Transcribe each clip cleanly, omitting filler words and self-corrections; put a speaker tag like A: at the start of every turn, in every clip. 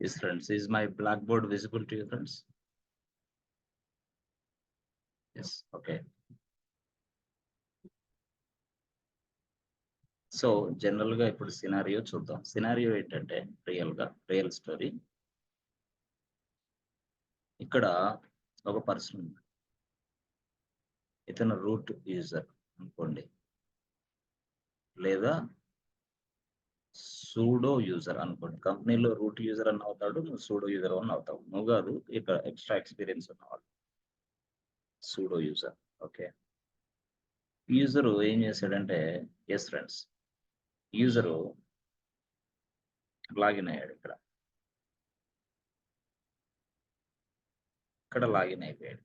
A: Yes, friends. Is my blackboard visible to you, friends? Yes. Okay. So general గా ఇప్పుడు scenario చూద్దాం. Scenario ఏంటంటే real story. ఇక్కడ ఒక పర్సన్ ఉంది. ఇతను రూట్ యూజర్ అనుకోండి, లేదా సూడో యూజర్ అనుకోండి. కంపెనీలో రూట్ యూజర్ అని అవుతాడు, నువ్వు సూడో యూజర్ అని అవుతావు. నువ్వు కాదు, ఇక్కడ ఎక్స్ట్రా ఎక్స్పీరియన్స్ ఉన్నవాడు సూడో యూజర్. ఓకే. యూజరు ఏం చేశాడంటే, ఎస్ ఫ్రెండ్స్, యూజరు లాగిన్ అయ్యాడు. ఇక్కడ లాగిన్ అయిపోయాడు.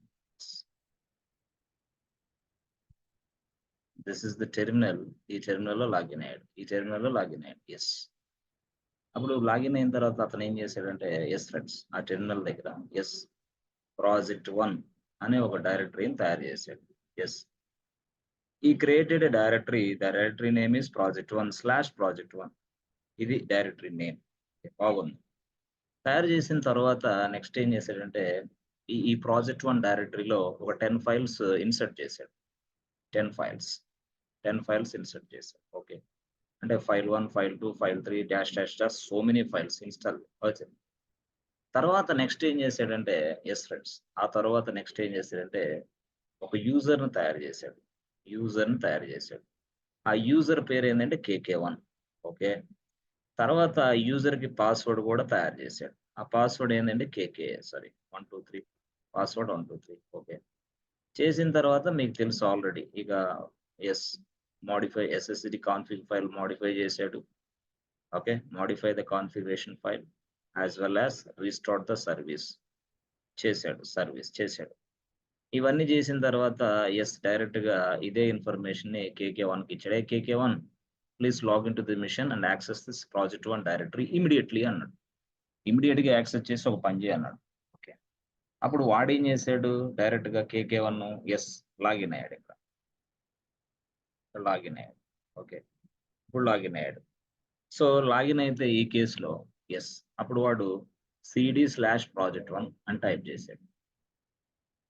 A: This is the terminal. ఈ టెర్మినల్లో లాగిన్ అయ్యాడు. ఎస్. అప్పుడు లాగిన్ అయిన తర్వాత అతను ఏం చేశాడంటే, ఎస్ ఫ్రెండ్స్, ఆ టెర్మినల్ దగ్గర ఎస్ project1 అనే ఒక డైరెక్టరీని తయారు చేశాడు. ఎస్, ఈ created directory name is project1/project1. ఇది డైరెక్టరీ నేమ్. బాగుంది. తయారు చేసిన తర్వాత నెక్స్ట్ ఏం చేశాడంటే, ఈ project1 డైరెక్టరీలో ఒక 10 ఫైల్స్ ఇన్సర్ట్ చేశాడు. 10 ఫైల్స్ ఇన్సర్ట్ చేశాడు. ఓకే. అంటే file1, file2, file3 dash so many files install వచ్చింది. తర్వాత నెక్స్ట్ ఏం చేశాడంటే, ఎస్ ఫ్రెండ్స్, ఆ తర్వాత నెక్స్ట్ ఏం చేశాడంటే, ఒక యూజర్ను తయారు చేశాడు. ఆ యూజర్ పేరు ఏంటంటే KK1. ఓకే. తర్వాత యూజర్ కి పాస్వర్డ్ కూడా తయారు చేశాడు. ఆ పాస్వర్డ్ ఏంటంటే 123 పాస్వర్డ్ 123. ఓకే. చేసిన తర్వాత మీకు తెలుసు ఆల్రెడీ, ఇక yes modify SSD config file modify చేశాడు. Okay. Modify the configuration file as well as restart the service చేశాడు. ఇవన్నీ చేసిన తర్వాత ఎస్ డైరెక్ట్ గా ఇదే ఇన్ఫర్మేషన్ ని KK1 కి ఇచ్చాడు. KK1 please log in to the mission and access this project1 directory immediately అన్నాడు. ఇమీడియట్ గా యాక్సెస్ చేసి ఒక పని చేయన్నాడు. ఓకే. అప్పుడు వాడు ఏం చేశాడు, డైరెక్ట్ గా KK1 ఎస్ లాగిన్ అయ్యాడు. ఓకే. ఇప్పుడు లాగిన్ అయ్యాడు. సో లాగిన్ అయితే ఈ కేసులో ఎస్, అప్పుడు వాడు CD/project1 అని టైప్ చేశాడు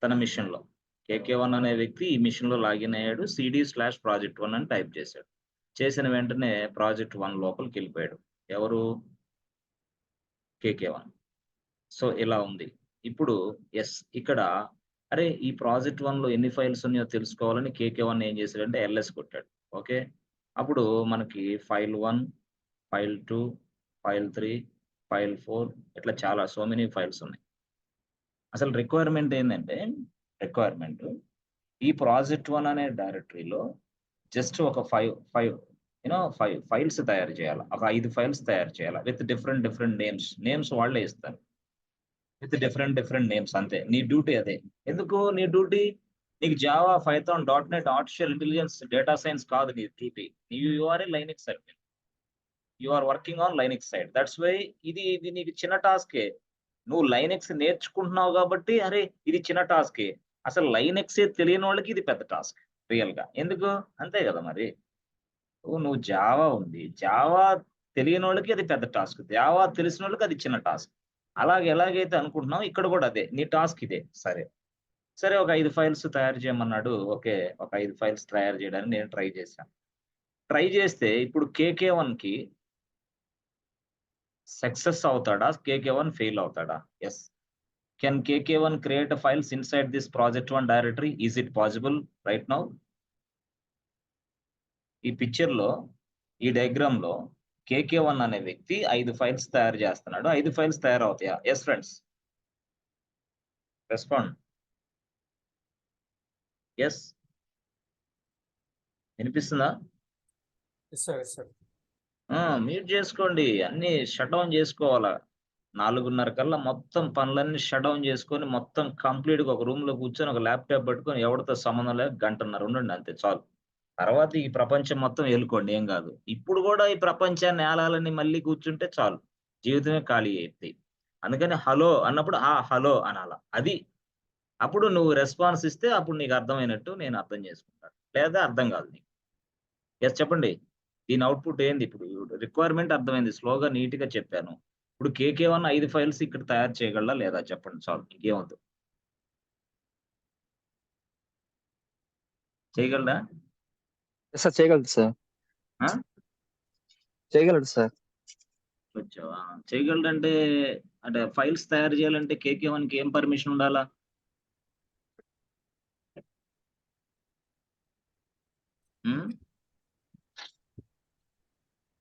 A: తన మిషన్ లో. KK1 అనే వ్యక్తి ఈ మిషన్ లో లాగిన్ అయ్యాడు. CD/project1 అని టైప్ చేశాడు. చేసిన వెంటనే project1 లోపలికి వెళ్ళిపోయాడు. ఎవరు? KK1. సో ఇలా ఉంది. ఇప్పుడు ఎస్ ఇక్కడ అరే ఈ project1 లో ఎన్ని ఫైల్స్ ఉన్నాయో తెలుసుకోవాలని KK1 ఏం చేశాడంటే LS కొట్టాడు. ఓకే. అప్పుడు మనకి file1, file2, file3, file4 ఇట్లా చాలా సో మెనీ ఫైల్స్ ఉన్నాయి. అసలు రిక్వైర్మెంట్ ఏంటంటే, ఈ project1 అనే డైరెక్టరీలో జస్ట్ ఒక 5 ఫైల్స్ తయారు చేయాలి. ఒక 5 ఫైల్స్ తయారు చేయాలి విత్ డిఫరెంట్ నేమ్స్ వాళ్ళే ఇస్తారు. విత్ డిఫరెంట్ నేమ్స్ అంతే. నీ డ్యూటీ అదే. ఎందుకు నీ డ్యూటీ? నీకు Java, Python, .NET, artificial intelligence, data science కాదు నీ duty. You are a Linux admin. You are working on Linux side. That's why ఇది నీకు చిన్న టాస్కే. నువ్వు లైనక్స్ నేర్చుకుంటున్నావు కాబట్టి అరే ఇది చిన్న టాస్కే. అసలు లైనక్సే తెలియని వాళ్ళకి ఇది పెద్ద టాస్క్ రియల్ గా. ఎందుకు? అంతే కదా మరి. నువ్వు జావా ఉంది, జావా తెలియని వాళ్ళకి అది పెద్ద టాస్క్, జావా తెలిసిన వాళ్ళకి అది చిన్న టాస్క్. ఎలాగైతే అనుకుంటున్నావు ఇక్కడ కూడా అదే, నీ టాస్క్ ఇదే. సరే ఒక 5 ఫైల్స్ తయారు చేయమన్నాడు. ఓకే. ఒక 5 ఫైల్స్ తయారు చేయడానికి నేను ట్రై చేశాను. ట్రై చేస్తే ఇప్పుడు KK1 కి సక్సెస్ అవుతాడా, KK1 ఫెయిల్ అవుతాడా? Yes. Can KK1 create files inside this project1 directory? Is it possible right now? ఈ పిక్చర్ లో, ఈ డయాగ్రామ్ లో KK1 అనే వ్యక్తి 5 ఫైల్స్ తయారు చేస్తున్నాడు. 5 ఫైల్స్ తయారవుతాయా? Yes friends, respond. ఎస్, వినిపిస్తుందా? మ్యూట్ చేసుకోండి, అన్ని షట్ డౌన్ చేసుకోవాలా. 4:30 కల్లా మొత్తం పనులన్నీ షట్ డౌన్ చేసుకొని మొత్తం కంప్లీట్ గా ఒక రూమ్ లో కూర్చొని ఒక ల్యాప్టాప్ పెట్టుకొని ఎవరితో సంబంధం లేక 1:30 ఉండండి అంతే చాలు. తర్వాత ఈ ప్రపంచం మొత్తం ఏలుకోండి, ఏం కాదు. ఇప్పుడు కూడా ఈ ప్రపంచాన్ని ఏలాలని మళ్ళీ కూర్చుంటే చాలు, జీవితమే ఖాళీ అయిపోయింది. అందుకని హలో అన్నప్పుడు హలో అనాల. అది అప్పుడు నువ్వు రెస్పాన్స్ ఇస్తే అప్పుడు నీకు అర్థమైనట్టు నేను అర్థం చేసుకుంటాను, లేదా అర్థం కాదు నీకు. ఎస్ చెప్పండి. దీని అవుట్పుట్ ఏంది? ఇప్పుడు రిక్వైర్మెంట్ అర్థమైంది, స్లోగా నీట్ గా చెప్పాను. ఇప్పుడు KK1 5 ఫైల్స్ ఇక్కడ తయారు చేయగలడా లేదా చెప్పండి చాలు. ఇంకేమొద్దు. చేయగలడా?
B: సార్ చేయగలదు సార్.
A: ఆ?
B: చేయగలడు సార్.
A: వచ్చావా? చేయగలడంటే అంటే ఫైల్స్ తయారు చేయాలంటే KK1కి ఏం పర్మిషన్ ఉండాలా?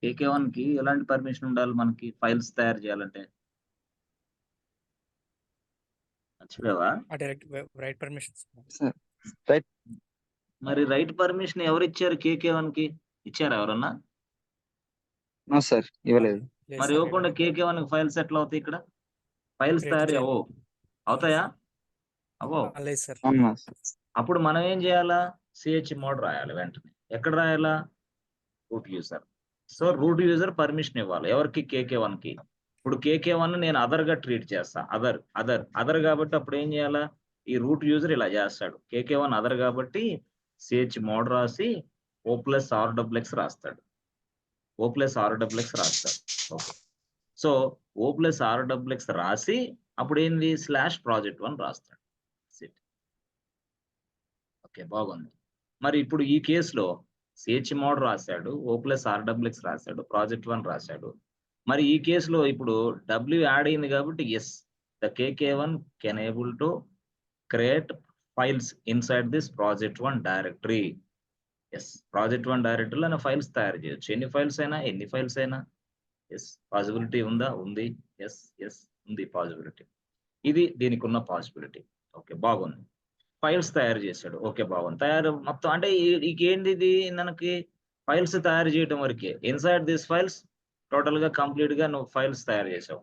A: KK1కి ఎలాంటి పర్మిషన్ ఉండాలి మనకి ఫైల్స్ తయారు చేయాలంటే? మర్చిపోయావా?
C: Right permission
B: sir right.
A: మరి రైట్ పర్మిషన్ ఎవరు ఇచ్చారు KK1కి? ఇచ్చారా ఎవరన్నా?
B: సార్ ఇవ్వలేదు.
A: మరి ఇవ్వకుండా KK1కి ఫైల్స్ ఎట్లా అవుతాయి ఇక్కడ? ఫైల్స్ తయారు అవ్వవు. అవుతాయా? అవ్వవు.
C: లేదు సార్.
A: అప్పుడు మనం ఏం చేయాలా? chmod రాయాలి వెంటనే. ఎక్కడ రాయాలా? Root user. So root user permission ఇవ్వాలి ఎవరికి? KK1కి. ఇప్పుడు KK1 నేను అదర్ గా ట్రీట్ చేస్తా. అదర్ కాబట్టి అప్పుడు ఏం చేయాలా? ఈ రూట్ యూజర్ ఇలా చేస్తాడు. KK1 అదర్ కాబట్టి chmod రాసి O+RXX రాస్తాడు. O+RXX రాస్తాడు. ఓకే. సో O+RXX రాసి అప్పుడు ఏంది? /project1 రాస్తాడు. ఓకే, బాగుంది. మరి ఇప్పుడు ఈ కేసులో chmod రాశాడు, O+RXX రాశాడు, project1 రాశాడు. మరి ఈ కేసులో ఇప్పుడు W యాడ్ అయింది కాబట్టి yes, the KK1 can able to create files inside this project1 directory. Yes, project1 డైరెక్టరీలో ఫైల్స్ తయారు చేయొచ్చు. ఎన్ని ఫైల్స్ అయినా, ఎన్ని ఫైల్స్ అయినా. ఎస్, పాసిబిలిటీ ఉందా? ఉంది. ఎస్ ఉంది పాసిబిలిటీ. ఇది దీనికి ఉన్న పాసిబిలిటీ. ఓకే, బాగుంది. ఫైల్స్ తయారు చేశాడు. ఓకే, బాగుంది. మొత్తం అంటే ఏంది ఇది? మనకి ఫైల్స్ తయారు చేయడం వరకే. ఇన్సైడ్ దిస్ ఫైల్స్ టోటల్ గా కంప్లీట్ గా నువ్వు ఫైల్స్ తయారు చేసావు.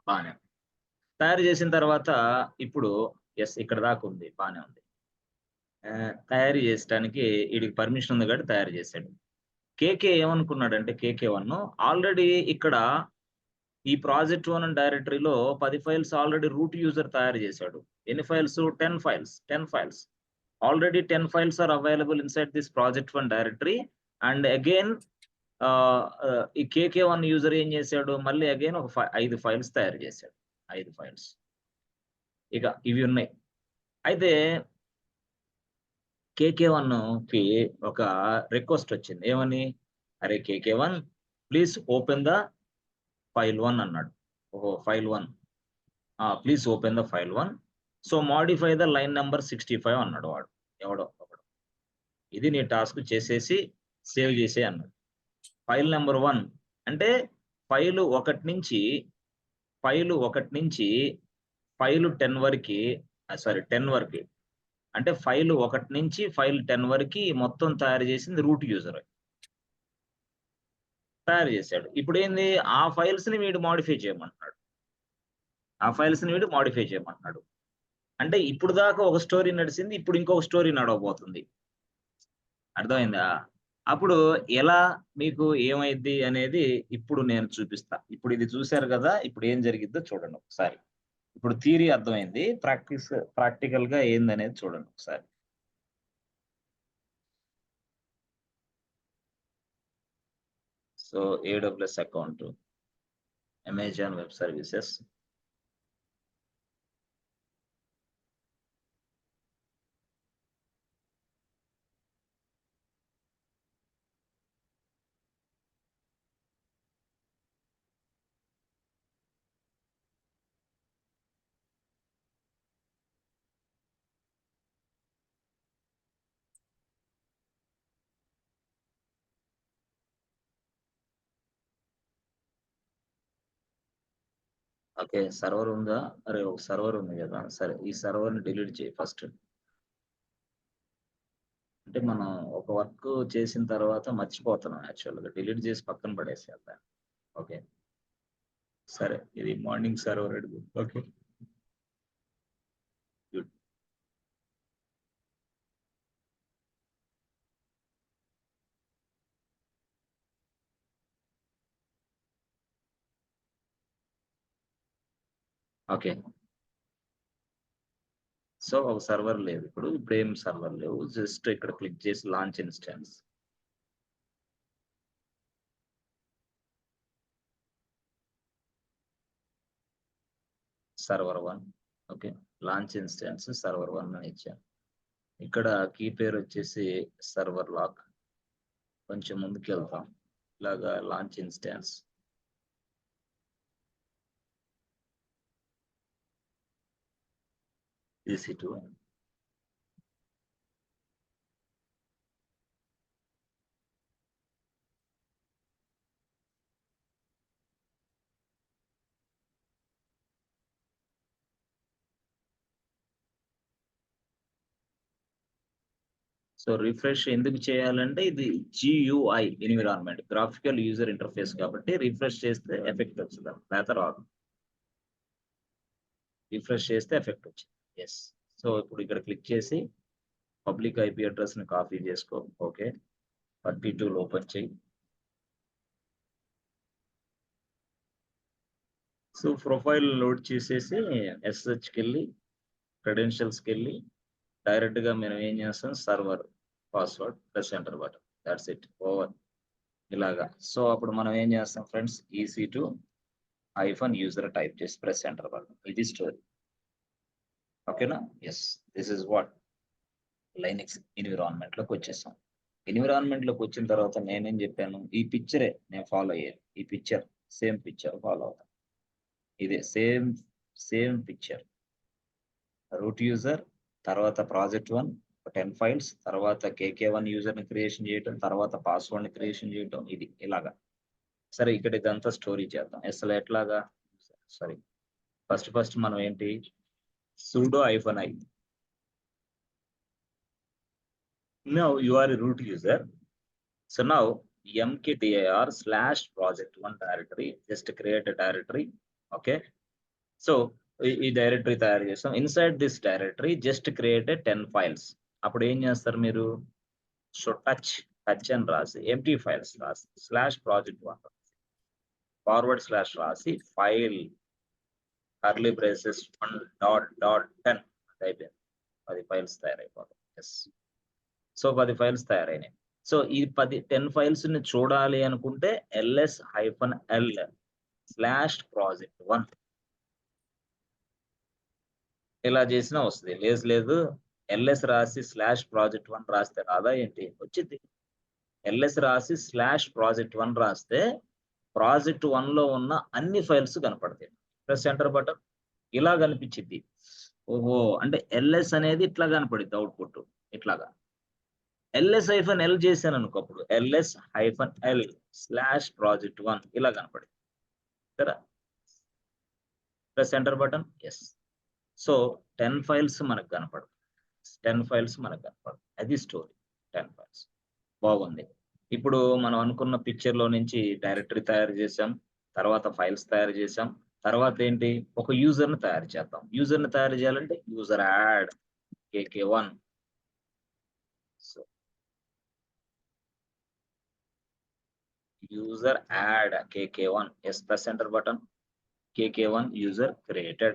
A: బానే తయారు చేసిన తర్వాత ఇప్పుడు ఎస్ ఇక్కడ దాకా ఉంది, బానే ఉంది. తయారు చేసడానికి వీడికి పర్మిషన్ ఉంది కాబట్టి తయారు చేశాడు. KK ఏమనుకున్నాడంటే KK1 ఆల్రెడీ ఇక్కడ ఈ project1 డైరెక్టరీలో 10 ఫైల్స్ ఆల్రెడీ రూట్ యూజర్ తయారు చేశాడు. ఎన్ని files? 10 files. 10 files. Already 10 files are available inside this project1 directory. And again ఈ KK1 యూజర్ ఏం చేశాడు? మళ్ళీ అగైన్ ఒక 5 ఫైల్స్ తయారు చేశాడు. 5 ఫైల్స్. ఇక ఇవి ఉన్నాయి. అయితే KK1కి ఒక రిక్వెస్ట్ వచ్చింది. ఏమని? అరే KK1 please open the file 1 అన్నాడు. ఓహో, file 1. Please open the file 1. So modify the line number 65 అన్నాడు వాడు. ఎవడో ఒకడు. ఇది నీ టాస్క్ చేసేసి సేవ్ చేసే అన్నాడు. ఫైల్ నెంబర్ 1 అంటే ఫైలు 1 నుంచి ఫైలు 10 వరకు, సారీ 10 వరకు. అంటే ఫైలు 1 నుంచి ఫైల్ 10 వరకు మొత్తం తయారు చేసింది రూట్ యూజర్ తయారు చేశాడు. ఇప్పుడు ఏంది? ఆ ఫైల్స్ ని వీడు మాడిఫై చేయమంటున్నాడు. అంటే ఇప్పుడు దాకా ఒక స్టోరీ నడిచింది, ఇప్పుడు ఇంకొక స్టోరీ నడవబోతుంది. అర్థమైందా? అప్పుడు ఎలా మీకు ఏమైద్ది అనేది ఇప్పుడు నేను చూపిస్తా. ఇప్పుడు ఇది చూశారు కదా, ఇప్పుడు ఏం జరిగిద్దో చూడండి ఒకసారి. ఇప్పుడు థియరీ అర్థమైంది, ప్రాక్టికల్ గా ఏందనేది చూడండి ఒకసారి. So AWS account, Amazon web services, okay. Server ఉందా? అరే ఒక సర్వర్ ఉంది కదా, సరే ఈ సర్వర్ని డిలీట్ చేయి ఫస్ట్. అంటే మనం ఒక వర్క్ చేసిన తర్వాత మర్చిపోతున్నాం, యాక్చువల్గా డిలీట్ చేసి పక్కన పడేసేద్దాం. ఓకే, సరే ఇది మార్నింగ్ సర్వర్ అడుగు. Okay, good. ఓకే, సో ఒక సర్వర్ లేదు. ఇప్పుడు ఏం సర్వర్ లేవు. జస్ట్ ఇక్కడ క్లిక్ చేసి launch instance. Server 1. Okay, launch instance server 1 అని ఇచ్చాను. ఇక్కడ కీ పేరు వచ్చేసి సర్వర్ లాక్. కొంచెం ముందుకు వెళ్తాం. ఇలాగా launch instance EC2. So refresh ఎందుకు చేయాలంటే ఇది GUI environment, graphical user interface కాబట్టి రిఫ్రెష్ చేస్తే ఎఫెక్ట్ వచ్చింది, లేకపోతే రాదు. రిఫ్రెష్ చేస్తే ఎఫెక్ట్ వచ్చింది. ఎస్. సో ఇప్పుడు ఇక్కడ క్లిక్ చేసి పబ్లిక్ IP అడ్రస్ ని కాపీ చేసుకో. ఓకే, 32 ఓపెన్ చేయి. సో ప్రొఫైల్ లోడ్ చేసేసి SSHకి వెళ్ళి క్రెడెన్షియల్స్కి వెళ్ళి డైరెక్ట్ గా మనం ఏం చేస్తాం, server password plus enter button, that's it, over. ఇలాగా. సో అప్పుడు మనం ఏం చేస్తాం ఫ్రెండ్స్, EC2 -user టైప్ చేసి ప్రెస్ ఎంటర్ బటన్. ఇది స్టోరీ. ఓకేనా? Yes, this is what Linux environment లోకి వచ్చేసాం. ఎన్విరాన్మెంట్ లోకి వచ్చిన తర్వాత నేనేం చెప్పాను, ఈ పిక్చరే నేను ఫాలో అయ్యాను. ఈ పిక్చర్, సేమ్ పిక్చర్ ఫాలో అవుతాను. ఇదే సేమ్ పిక్చర్. రూట్ యూజర్, తర్వాత ప్రాజెక్ట్ 1 10 ఫైల్స్, తర్వాత KK1 యూజర్ ని క్రియేషన్ చేయటం, తర్వాత పాస్వర్డ్ ని క్రియేషన్ చేయటం, ఇది ఇలాగా. సరే, ఇక్కడ ఇదంతా స్టోరీ చేద్దాం. అసలు ఎట్లాగా, సారీ, ఫస్ట్ మనం ఏంటి, sudo -i. Now you are a root user. So now mkdir/project1 directory, just create a directory. Okay, so ఈ డైరెక్టరీ తయారు చేస్తాం. Inside this directory just create 10 files. అప్పుడు ఏం చేస్తారు మీరు, సో టచ్ అని రాసి ఎంటీ ఫైల్స్ రాసి /project1 // రాసి ఫైల్ కర్లీ బ్రేసెస్ 1.10 అయిపోయింది. 10 ఫైల్స్ తయారైపోతాయి. ఎస్. సో 10 ఫైల్స్ తయారైనాయి. సో ఈ 10 ఫైల్స్ ని చూడాలి అనుకుంటే ls-l/project1 ఇలా చేసినా వస్తుంది. లేదు LS రాసి /project1 రాస్తే రాదా ఏంటి, వచ్చింది. LS రాసి /project1 రాస్తే ప్రాజెక్ట్ 1 లో ఉన్న అన్ని ఫైల్స్ కనపడతాయి. ప్రెస్ ఎంటర్ బటన్, ఇలా కనిపించింది. ఓహో, అంటే LS అనేది ఇట్లా కనపడింది అవుట్పుట్, ఇట్లాగా. ls-l చేశాను అనుకో, అప్పుడు ls-l/project1 ఇలా కనపడింది కదా. Press enter button. Yes. So 10 files మనకు కనపడదు. 10 ఫైల్స్ మనకు కనపడదు. అది స్టోరీ. 10 ఫైల్స్ బాగుంది. ఇప్పుడు మనం అనుకున్న పిక్చర్ లో నుంచి డైరెక్టరీ తయారు చేసాం, తర్వాత ఫైల్స్ తయారు చేసాం, తర్వాత ఏంటి, ఒక యూజర్ ని తయారు చేద్దాం. యూజర్ ని తయారు చేయాలంటే user add KK1. So user add KK1. Yes, press enter button. KK1 user created.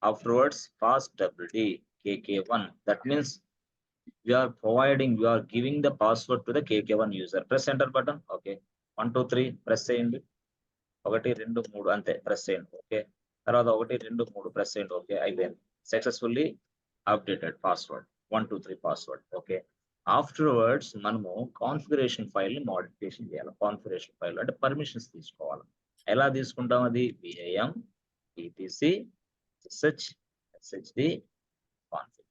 A: Afterwards, pass WD KK1. That means we are giving the password to the KK1 user. Press enter button. Okay. 1 2 3 press చేయండి. 1 2 3 అంతే press చేయండి. Okay, తర్వాత 1 2 3 press చేయండి. Okay, అయిపోయింది. Successfully updated password 1 2 3 password. Okay, afterwards మనము configuration file ని modification చేయాలి. Configuration file అంటే పర్మిషన్స్ తీసుకోవాలి. ఎలా తీసుకుంటాం అది, VIM etc SSH SHD config.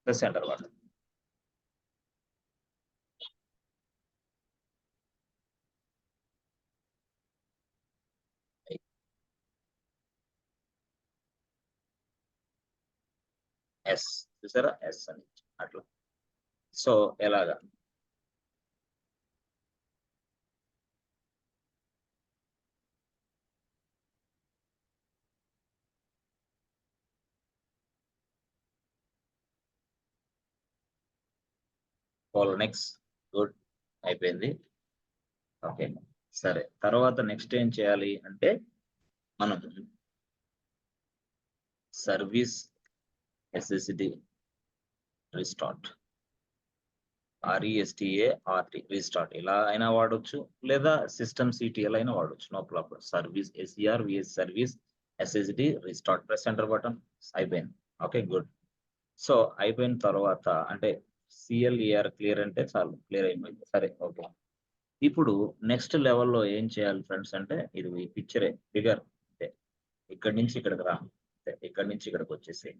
A: Press enter button. Yes, చూసారా, ఎస్ అని అట్లా. సో ఎలాగా, ఫాలో నెక్స్ట్. గుడ్, అయిపోయింది. ఓకే, సరే. తర్వాత నెక్స్ట్ ఏం చేయాలి అంటే, మనం service SSD restart. RESTART restart ఇలా అయినా వాడొచ్చు, లేదా సిస్టమ్ CTL అయినా వాడొచ్చు, no problem. Service SER VS service SSD restart, press enter button, అయిపోయింది. Okay, good. సో అయిపోయిన తర్వాత అంటే CLER క్లియర్ అంటే చాలు, క్లియర్ అయిపోయింది. సరే, ఓకే. ఇప్పుడు నెక్స్ట్ లెవెల్లో ఏం చేయాలి ఫ్రెండ్స్ అంటే, ఇది ఈ పిక్చరే ఫిగర్, అంటే ఇక్కడి నుంచి ఇక్కడికి రా, ఇక్కడి నుంచి ఇక్కడికి వచ్చేసి.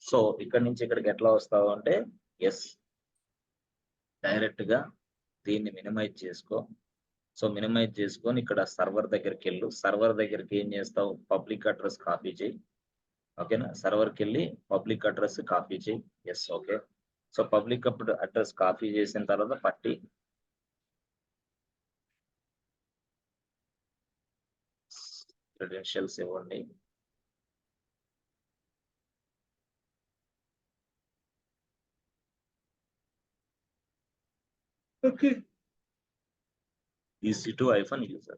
A: సో ఇక్కడి నుంచి ఇక్కడికి ఎట్లా వస్తావు అంటే, ఎస్ డైరెక్ట్ గా దీన్ని మినిమైజ్ చేసుకో. సో మినిమైజ్ చేసుకొని ఇక్కడ సర్వర్ దగ్గరికి వెళ్ళు. సర్వర్ దగ్గరికి ఏం చేస్తావు, పబ్లిక్ అడ్రస్ కాపీ చేయి. ఓకేనా, సర్వర్కి వెళ్ళి పబ్లిక్ అడ్రస్ కాపీ చేయి. Yes, okay. So public address copy చేసిన తర్వాత పట్టి క్రెడెన్షియల్స్ ఇవ్వండి. Okay, EC2-user.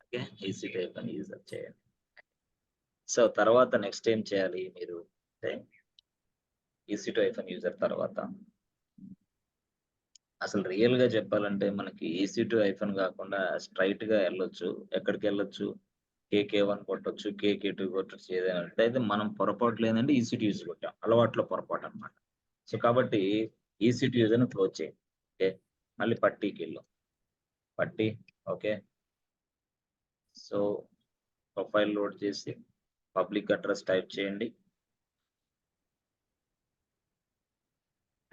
A: ఓకే, EC2-user చేయండి. సో తర్వాత నెక్స్ట్ ఏం చేయాలి మీరు అంటే, EC2-user తర్వాత అసలు రియల్ గా చెప్పాలంటే మనకి EC2- కాకుండా స్ట్రైట్ గా వెళ్ళొచ్చు. ఎక్కడికి వెళ్ళొచ్చు, KK1 కొట్టొచ్చు, KK2 కొట్టొచ్చు, ఏదైనా. అయితే మనం పొరపాట్లు ఏంటంటే EC2 కొట్టాం, అలవాట్లో పొరపాటు అనమాట. సో కాబట్టి EC2 క్లోజ్ చేయండి. ఓకే, మళ్ళీ పట్టీకి వెళ్ళు, పట్టీ. ఓకే, సో ప్రొఫైల్ లోడ్ చేసి పబ్లిక్ అడ్రస్ టైప్ చేయండి.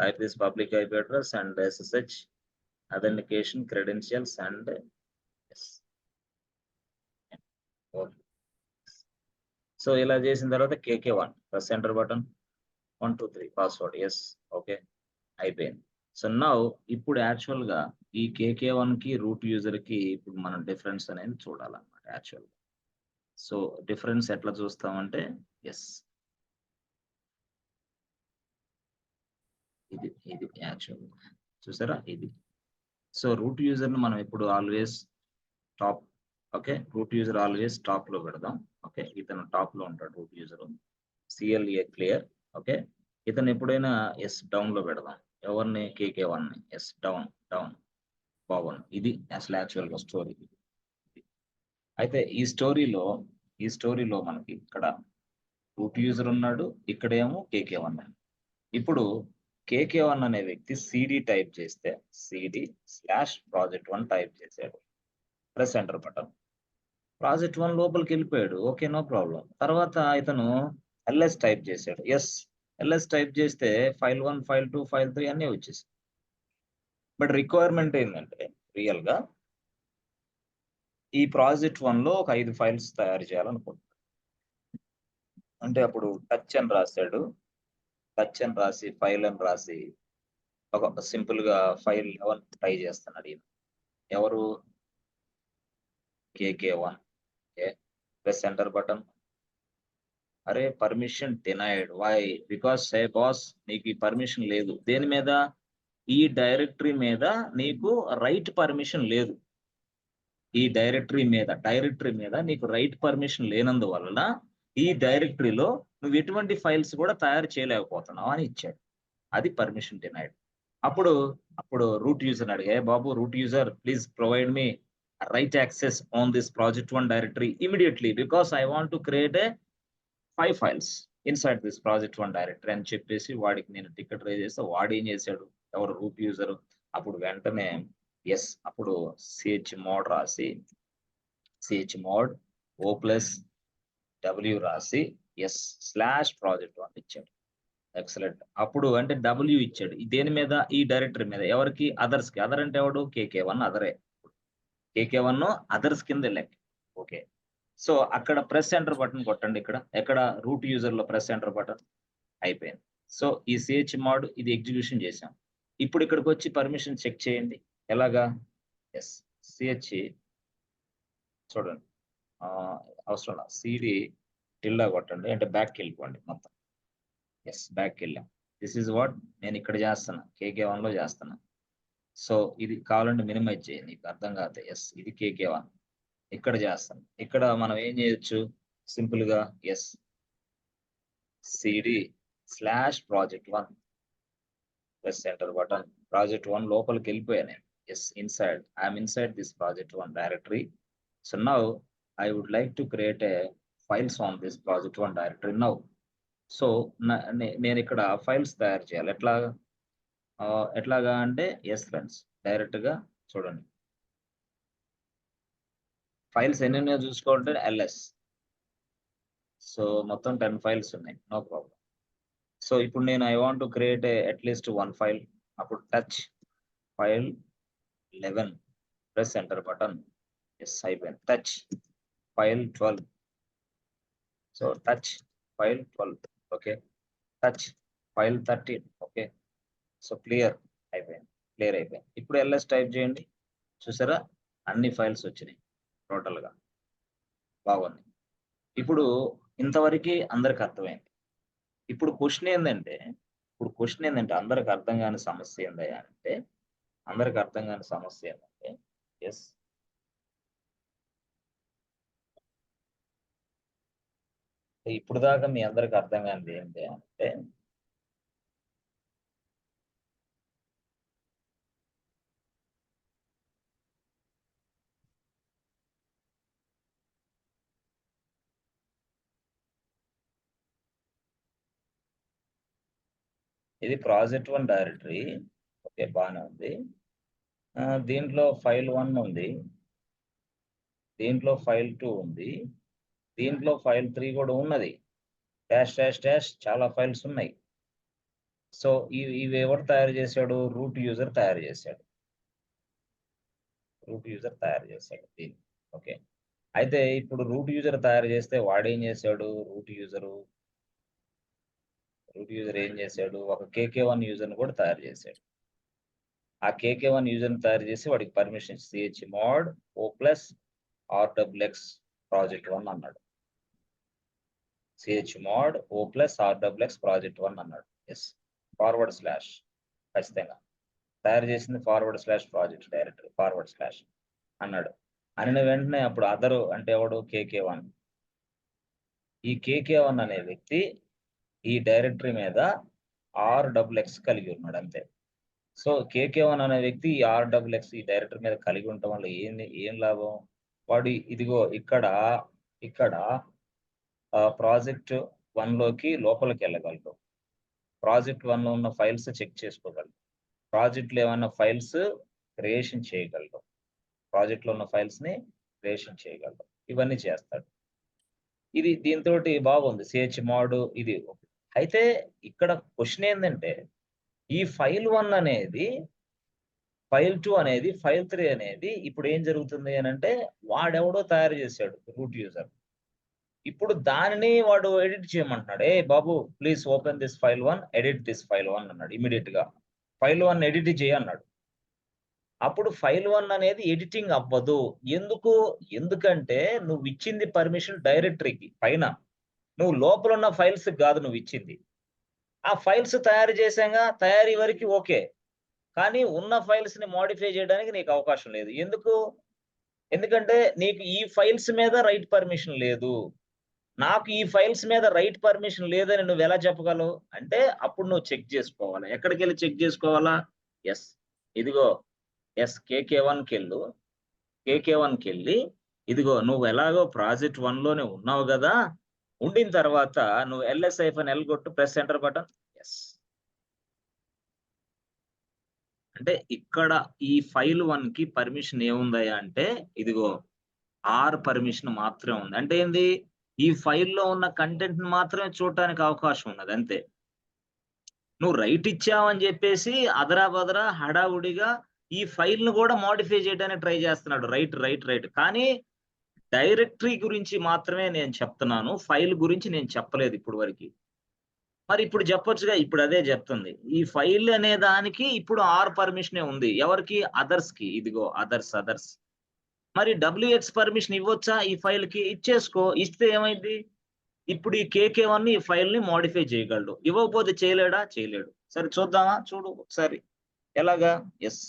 A: Type this public IP address and SSH authentication credentials and yes. Okay. So ఇలా చేసిన తర్వాత KK1 press enter button, 1 2 3 password, yes, okay, అయిపోయింది. సో నౌ ఇప్పుడు యాక్చువల్ గా ఈ KK1 కి రూట్ యూజర్ కి ఇప్పుడు మనం డిఫరెన్స్ అనేది చూడాలన్నమాట యాక్చువల్. సో డిఫరెన్స్ ఎట్లా చూస్తామంటే, ఎస్ ఇది ఇది యాక్చువల్ చూసారా, ఇది. సో రూట్ యూజర్ ని మనం ఇప్పుడు always top, okay, root user always top లో పెడదాం. ఓకే, ఇతను టాప్ లో ఉంటాడు root user, CLA clear. Okay, ఇతను ఎప్పుడైనా ఎస్ డౌన్ లో పెడదాం. ఎవరిని, KK1 ని ఎస్ డౌన్, డౌన్, బాగుంది. ఇది అసలు యాక్చువల్ గా స్టోరీ. అయితే ఈ స్టోరీలో మనకి ఇక్కడ రూట్ యూజర్ ఉన్నాడు, ఇక్కడేమో KK1. ఇప్పుడు KK1 అనే వ్యక్తి CD టైప్ చేస్తే CD/project1 టైప్ చేశాడు, ప్రెస్ ఎంటర్ బటన్. project1 లోపలికి వెళ్ళిపోయాడు, ఓకే, నో ప్రాబ్లం. తర్వాత ఇతను LS టైప్ చేశాడు, ఎస్ LS టైప్ చేస్తే file1 file2 file3 అన్నీ వచ్చేసి. బట్ రిక్వైర్మెంట్ ఏంటంటే రియల్ గా ఈ project1 లో ఒక 5 ఫైల్స్ తయారు చేయాలనుకుంటున్నాడు. అంటే అప్పుడు టచ్ అని రాశాడు, టచ్ అని రాసి ఫైల్ అని రాసి ఒక సింపుల్ గా ఫైల్ 11 ట్రై చేస్తున్నాడు ఈయన. ఎవరు, KK1. Press enter button. అరే permission denied, why? Because say boss నీకు ఈ పర్మిషన్ లేదు. దేని మీద, ఈ డైరెక్టరీ మీద నీకు రైట్ పర్మిషన్ లేదు. ఈ డైరెక్టరీ మీద నీకు రైట్ పర్మిషన్ లేనందువలన ఈ డైరెక్టరీలో నువ్వు ఎటువంటి ఫైల్స్ కూడా తయారు చేయలేకపోతున్నావు అని ఇచ్చాడు. అది పర్మిషన్ డినైడ్. అప్పుడు రూట్ యూజర్ అడిగా, బాబు root user please provide me write access on this project1 directory immediately because I want to create 5 files inside this project1 directory అని చెప్పేసి వాడికి నేను టికెట్ రైజ్ చేస్తే వాడు ఏం చేశాడు, ఎవరు, రూట్ యూజర్. అప్పుడు వెంటనే ఎస్, అప్పుడు chmod రాసి chmod o+w రాసి s/project1 ఇచ్చాడు. ఎక్సలెంట్. అప్పుడు అంటే W ఇచ్చాడు దేని మీద, ఈ డైరెక్టరీ మీద. ఎవరికి, అదర్స్ కి. అదర్ అంటే ఎవడు, KK1 అదరే. KK1 అదర్స్ కింద లెక్క. ఓకే, సో అక్కడ ప్రెస్ ఎంటర్ బటన్ కొట్టండి. ఎక్కడ రూట్ యూజర్ లో ప్రెస్ ఎంటర్ బటన్, అయిపోయింది. సో ఈ chmod ఇది ఎగ్జిక్యూషన్ చేసాం. ఇప్పుడు ఇక్కడికి వచ్చి పర్మిషన్ చెక్ చేయండి. ఎలాగా, ఎస్ చూడండి, అవసరం CD టిల్డా కొట్టండి, అంటే బ్యాక్కి వెళ్ళిపోండి మొత్తం. ఎస్, బ్యాక్కి వెళ్ళాం. దిస్ ఈజ్ వాట్ నేను ఇక్కడ చేస్తున్నా, KK1 లో చేస్తున్నా. సో ఇది కావాలంటే మినిమైజ్ చేయండి, నీకు అర్థం కాదు. ఎస్, ఇది KK1 ఇక్కడ చేస్తాను. ఇక్కడ మనం ఏం చేయొచ్చు, సింపుల్ గా yes cd/project1 press enter button. project1 లోపలికి వెళ్ళిపోయాను. Yes, inside. I'm inside this project1 directory. So now I would like to create a files on this project1 directory now. So నేను ఇక్కడ ఫైల్స్ తయారు చేయాలి. ఎట్లాగా అంటే ఎస్ ఫ్రెండ్స్, డైరెక్ట్ గా చూడండి. ఫైల్స్ ఎన్ని ఉన్నాయో చూసుకోవాలంటే ls. సో మొత్తం 10 ఫైల్స్ ఉన్నాయి, నో ప్రాబ్లం. సో ఇప్పుడు నేను I want to create at least 1 file. అప్పుడు touch file 11 press enter button. Yes అయిపోయింది. Touch file 12. So touch file 12. Okay. Touch file 13. Okay. So clear అయిపోయింది. ఇప్పుడు ls టైప్ చేయండి. చూసారా, అన్ని ఫైల్స్ వచ్చినాయి టోటల్ గా. బాగుంది. ఇప్పుడు ఇంతవరకు అందరికి అర్థమైంది. ఇప్పుడు క్వశ్చన్ ఏంటంటే అందరికి అర్థం కాని సమస్య ఏంటంటే ఎస్, ఇప్పుడు దాకా మీ అందరికి అర్థం కానిది ఏంటి అంటే ఇది project1 డైరెక్టరీ. ఓకే, బాగానే ఉంది. దీంట్లో ఫైల్ 1 ఉంది, దీంట్లో ఫైల్ 2 ఉంది, దీంట్లో ఫైల్ 3 కూడా ఉన్నది. డాష్ చాలా ఫైల్స్ ఉన్నాయి. సో ఇవి ఎవరు తయారు చేశాడు? రూట్ యూజర్ తయారు చేశాడు దీన్ని. ఓకే. అయితే ఇప్పుడు రూట్ యూజర్ తయారు చేస్తే వాడేం చేశాడు? రూట్ యూజర్ ఏం చేశాడు? ఒక KK1 యూజర్ ని కూడా తయారు చేశాడు. ఆ KK1 యూజర్ ని తయారు చేసి వాడికి పర్మిషన్ chmod o+rwx project1 అన్నాడు. chmod o+rwx project1 అన్నాడు. ఎస్, // ఖచ్చితంగా తయారు చేసింది // డైరెక్టరీ / అన్నాడు. అనిన వెంటనే అప్పుడు అదరు అంటే ఎవడు? KK1. ఈ KK1 అనే వ్యక్తి ఈ డైరెక్టరీ మీద rwx కలిగి ఉన్నాడు అంతే. సో KK1 అనే వ్యక్తి ఈ rwx ఈ డైరెక్టరీ మీద కలిగి ఉండటం వల్ల ఏం లాభం? వాడు ఇదిగో ఇక్కడ ప్రాజెక్ట్ 1 లోపలికి వెళ్ళగలడు. ప్రాజెక్ట్ 1 లో ఉన్న ఫైల్స్ చెక్ చేసుకోగలడు. ప్రాజెక్ట్ లో ఏమన్నా ఫైల్స్ క్రియేషన్ చేయగలడు. ప్రాజెక్ట్ లో ఉన్న ఫైల్స్ ని క్రియేషన్ చేయగలడు. ఇవన్నీ చేస్తాడు. ఇది దీంతో బాగుంది chmod ఇది. అయితే ఇక్కడ క్వశ్చన్ ఏంటంటే ఈ ఫైల్ 1 అనేది, ఫైల్ 2 అనేది, ఫైల్ 3 అనేది ఇప్పుడు ఏం జరుగుతుంది అని అంటే వాడెవడో తయారు చేశాడు రూట్ యూజర్. ఇప్పుడు దానిని వాడు ఎడిట్ చేయమంటున్నాడు. ఏ బాబు please open this file 1, edit this file 1 అన్నాడు. ఇమీడియట్ గా ఫైల్ 1 ఎడిట్ చేయన్నాడు. అప్పుడు ఫైల్ 1 అనేది ఎడిటింగ్ అవ్వదు. ఎందుకంటే నువ్వు ఇచ్చింది పర్మిషన్ డైరెక్టరీకి పైన, నువ్వు లోపల ఉన్న ఫైల్స్ కాదు నువ్వు ఇచ్చింది. ఆ ఫైల్స్ తయారు చేసాగా, తయారీ వరకు ఓకే, కానీ ఉన్న ఫైల్స్ ని మోడిఫై చేయడానికి నీకు అవకాశం లేదు. ఎందుకంటే నీకు ఈ ఫైల్స్ మీద రైట్ పర్మిషన్ లేదు. నాకు ఈ ఫైల్స్ మీద రైట్ పర్మిషన్ లేదని నువ్వు ఎలా చెప్పగలవు అంటే అప్పుడు నువ్వు చెక్ చేసుకోవాలి. ఎక్కడికి వెళ్ళి చెక్ చేసుకోవాలా? ఎస్, ఇదిగో KK1కి వెళ్ళి ఇదిగో నువ్వు ఎలాగో ప్రాజెక్ట్ 1 లోనే ఉన్నావు కదా, ఉండిన తర్వాత నువ్వు ls-l కొట్టు, ప్రెస్ ఎంటర్ బటన్. ఎస్, అంటే ఇక్కడ ఈ ఫైల్ 1 కి పర్మిషన్ ఏముందయ్యా అంటే ఇదిగో r పర్మిషన్ మాత్రమే ఉంది. అంటే ఏంది? ఈ ఫైల్లో ఉన్న కంటెంట్ ని మాత్రమే చూడటానికి అవకాశం ఉన్నది అంతే. నువ్వు రైట్ ఇచ్చావని చెప్పేసి అదరా హడావుడిగా ఈ ఫైల్ ను కూడా మోడిఫై చేయడానికి ట్రై చేస్తున్నాడు. రైట్ కానీ డైరెక్టరీ గురించి మాత్రమే నేను చెప్తున్నాను, ఫైల్ గురించి నేను చెప్పలేదు ఇప్పుడు వరకు. మరి ఇప్పుడు చెప్పొచ్చుగా, ఇప్పుడు అదే చెప్తుంది. ఈ ఫైల్ అనే దానికి ఇప్పుడు r పర్మిషనే ఉంది. ఎవరికి? అదర్స్ కి. ఇదిగో అదర్స్. మరి wx పర్మిషన్ ఇవ్వచ్చా ఈ ఫైల్ కి? ఇచ్చేసుకో. ఇస్తే ఏమైంది? ఇప్పుడు ఈ KK1 ఈ ఫైల్ ని మోడిఫై చేయగలడు. ఇవ్వకపోతే చేయలేడా? చేయలేడు. సరే చూద్దామా? చూడు ఒకసారి ఎలాగా. ఎస్,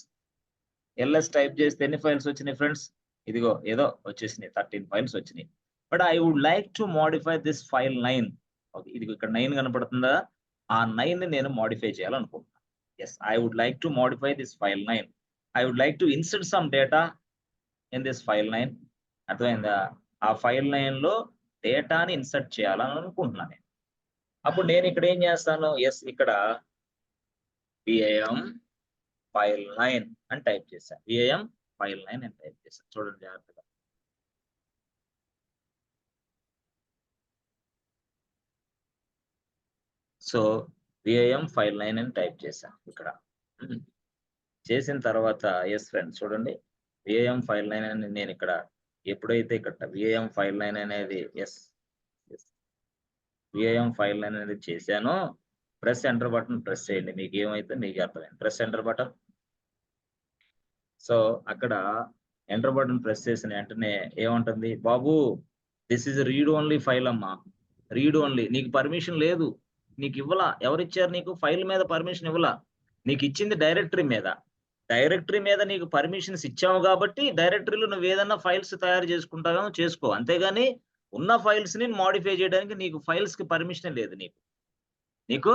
A: ls టైప్ చేస్తే ఎన్ని ఫైల్స్ వచ్చినాయి ఫ్రెండ్స్? ఇదిగో ఏదో వచ్చేసినాయి, 13 ఫైల్స్ వచ్చినాయి. But I would like to modify this file 9. Okay, ఇది ఇక్కడ 9 కనపడుతుందా? ఆ 9 ని నేను మోడిఫై చేయాలనుకుంటున్నాను. Yes, I would like to modify this file 9. I would like to insert some data in this file 9. అర్థమైందా? ఆ ఫైల్ 9 లో డేటాని ఇన్సర్ట్ చేయాలని అనుకుంటున్నాను నేను. అప్పుడు నేను ఇక్కడ ఏం చేస్తాను? ఎస్, ఇక్కడ VIM ఫైల్ 9 అని టైప్ చేశాను. VIM ఫైల్ 9 అని టైప్ చేశాను. చూడండి జాగ్రత్తగా. సో VIM ఫైల్ 9 అని టైప్ చేశాను ఇక్కడ. చేసిన తర్వాత ఎస్ ఫ్రెండ్స్ చూడండి, VIM ఫైల్ 9 అని నేను ఇక్కడ ఎప్పుడైతే ఇక్కడ VIM ఫైల్ 9 అనేది VIM ఫైల్ 9 అనేది చేశానో, ప్రెస్ ఎంటర్ బటన్ ప్రెస్ చేయండి. మీకు ఏమైతే మీకు అర్థమైంది. Press enter button. సో అక్కడ ఎంటర్ బటన్ ప్రెస్ చేసిన వెంటనే ఏముంటుంది? బాబు, this is read only file అమ్మా, రీడ్ ఓన్లీ. నీకు పర్మిషన్ లేదు, నీకు ఇవ్వలా. ఎవరిచ్చారు నీకు? ఫైల్ మీద పర్మిషన్ ఇవ్వలా. నీకు ఇచ్చింది డైరెక్టరీ మీద. డైరెక్టరీ మీద నీకు పర్మిషన్స్ ఇచ్చావు కాబట్టి డైరెక్టరీలో నువ్వు ఏదన్నా ఫైల్స్ తయారు చేసుకుంటావేమో చేసుకో. అంతేగాని ఉన్న ఫైల్స్ ని మోడిఫై చేయడానికి నీకు ఫైల్స్ కి పర్మిషన్ లేదు. నీకు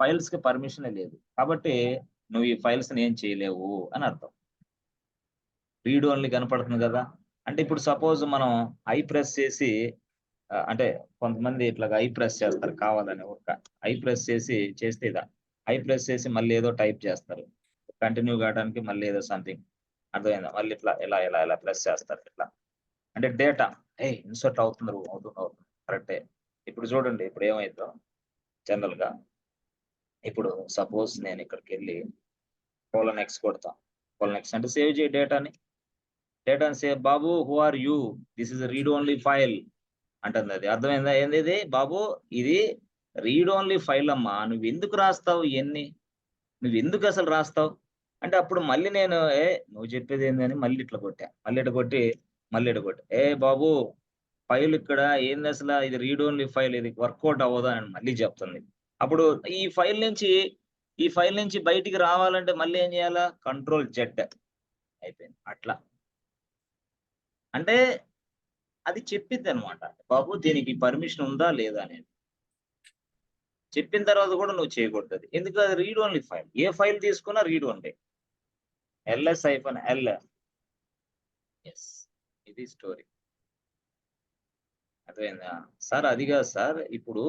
A: ఫైల్స్ కి పర్మిషన్ లేదు. కాబట్టి నువ్వు ఈ ఫైల్స్ ని ఏం చేయలేవు అని అర్థం. రీడ్ ఓన్లీ కనపడుతుంది కదా. అంటే ఇప్పుడు సపోజ్ మనం ఐ ప్రెస్ చేసి అంటే కొంతమంది ఇట్లాగా ఐ ప్రెస్ చేస్తారు కావాలని. ఒక ఐ ప్రెస్ చేస్తే ఇదా ఐ ప్రెస్ చేసి మళ్ళీ ఏదో టైప్ చేస్తారు కంటిన్యూ కావడానికి, మళ్ళీ ఏదో సంథింగ్. అర్థమైందా? మళ్ళీ ఇట్లా ఇలా ప్రెస్ చేస్తారు ఇట్లా. అంటే డేటా ఇన్సర్ట్ అవుతుంది కరెక్టే. ఇప్పుడు చూడండి, ఇప్పుడు ఏమైందో జనరల్ గా. ఇప్పుడు సపోజ్ నేను ఇక్కడికి వెళ్ళి :X కొడతా. :X అంటే సేవ్ చేయి డేటాని సేవ్. బాబు, who are you? This is read only file అంటుంది అది. అర్థమైందా? ఏంది ఇది? బాబు, ఇది రీడ్ ఓన్లీ ఫైల్ అమ్మా, నువ్వు ఎందుకు రాస్తావు ఇవన్నీ? నువ్వు ఎందుకు అసలు రాస్తావు అంటే అప్పుడు మళ్ళీ నేను నువ్వు చెప్పేది ఏందని మళ్ళీ ఇట్లా కొట్టా. మళ్ళీ ఇట్లా కొట్టి బాబు, ఫైల్ ఇక్కడ ఏంది అసలు? ఇది రీడ్ ఓన్లీ ఫైల్, ఇది వర్కౌట్ అవ్వదు అని మళ్ళీ చెప్తుంది. అప్పుడు ఈ ఫైల్ నుంచి బయటికి రావాలంటే మళ్ళీ ఏం చేయాలా? Ctrl+Z అయిపోయింది. అట్లా అంటే అది చెప్పిద్ది అనమాట. బాబు, దీనికి పర్మిషన్ ఉందా లేదా అనేది చెప్పిన తర్వాత కూడా నువ్వు చేయకూడదు అది. ఎందుకు? అది రీడ్ ఓన్లీ ఫైల్. ఏ ఫైల్ తీసుకున్నా రీడ్ ఓన్లీ. ls-l. ఎస్, ఇది స్టోరీ. అర్థమైందా సార్? అది కాదు సార్, ఇప్పుడు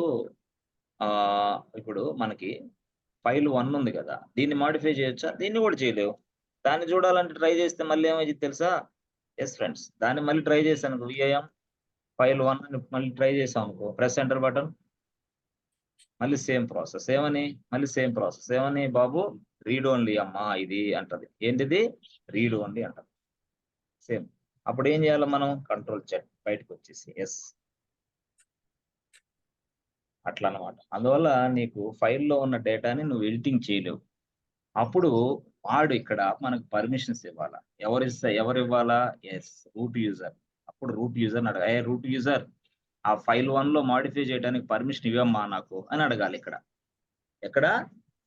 A: మనకి ఫైల్ 1 ఉంది కదా, దీన్ని మాడిఫై చేయొచ్చా? దీన్ని కూడా చేయలేవు. దాన్ని చూడాలంటే ట్రై చేస్తే మళ్ళీ ఏమైంది తెలుసా? ఎస్ ఫ్రెండ్స్, దాన్ని మళ్ళీ ట్రై చేశాను. VIM ఫైల్ 1 అని మళ్ళీ ట్రై చేసాం అనుకో, ప్రెస్ ఎంటర్ బటన్, మళ్ళీ సేమ్ ప్రాసెస్. ఏమని? బాబు, రీడ్ ఓన్లీ అమ్మా ఇది అంటది. ఏంటిది? రీడ్ ఓన్లీ అంటది. సేమ్. అప్పుడు ఏం చేయాలి మనం? Ctrl+Z బయటకు వచ్చేసి ఎస్. అట్లా అన్నమాట. అందువల్ల నీకు ఫైల్లో ఉన్న డేటాని నువ్వు ఎడిటింగ్ చేయలేవు. అప్పుడు వాడు ఇక్కడ మనకు పర్మిషన్స్ ఇవ్వాలా. ఎవరు ఇవ్వాలా? Yes, root user. అప్పుడు రూట్ యూజర్ అడగా, రూట్ యూజర్, ఆ ఫైల్ 1 లో మాడిఫై చేయడానికి పర్మిషన్ ఇవ్వమ్మా నాకు అని అడగాలి. ఎక్కడ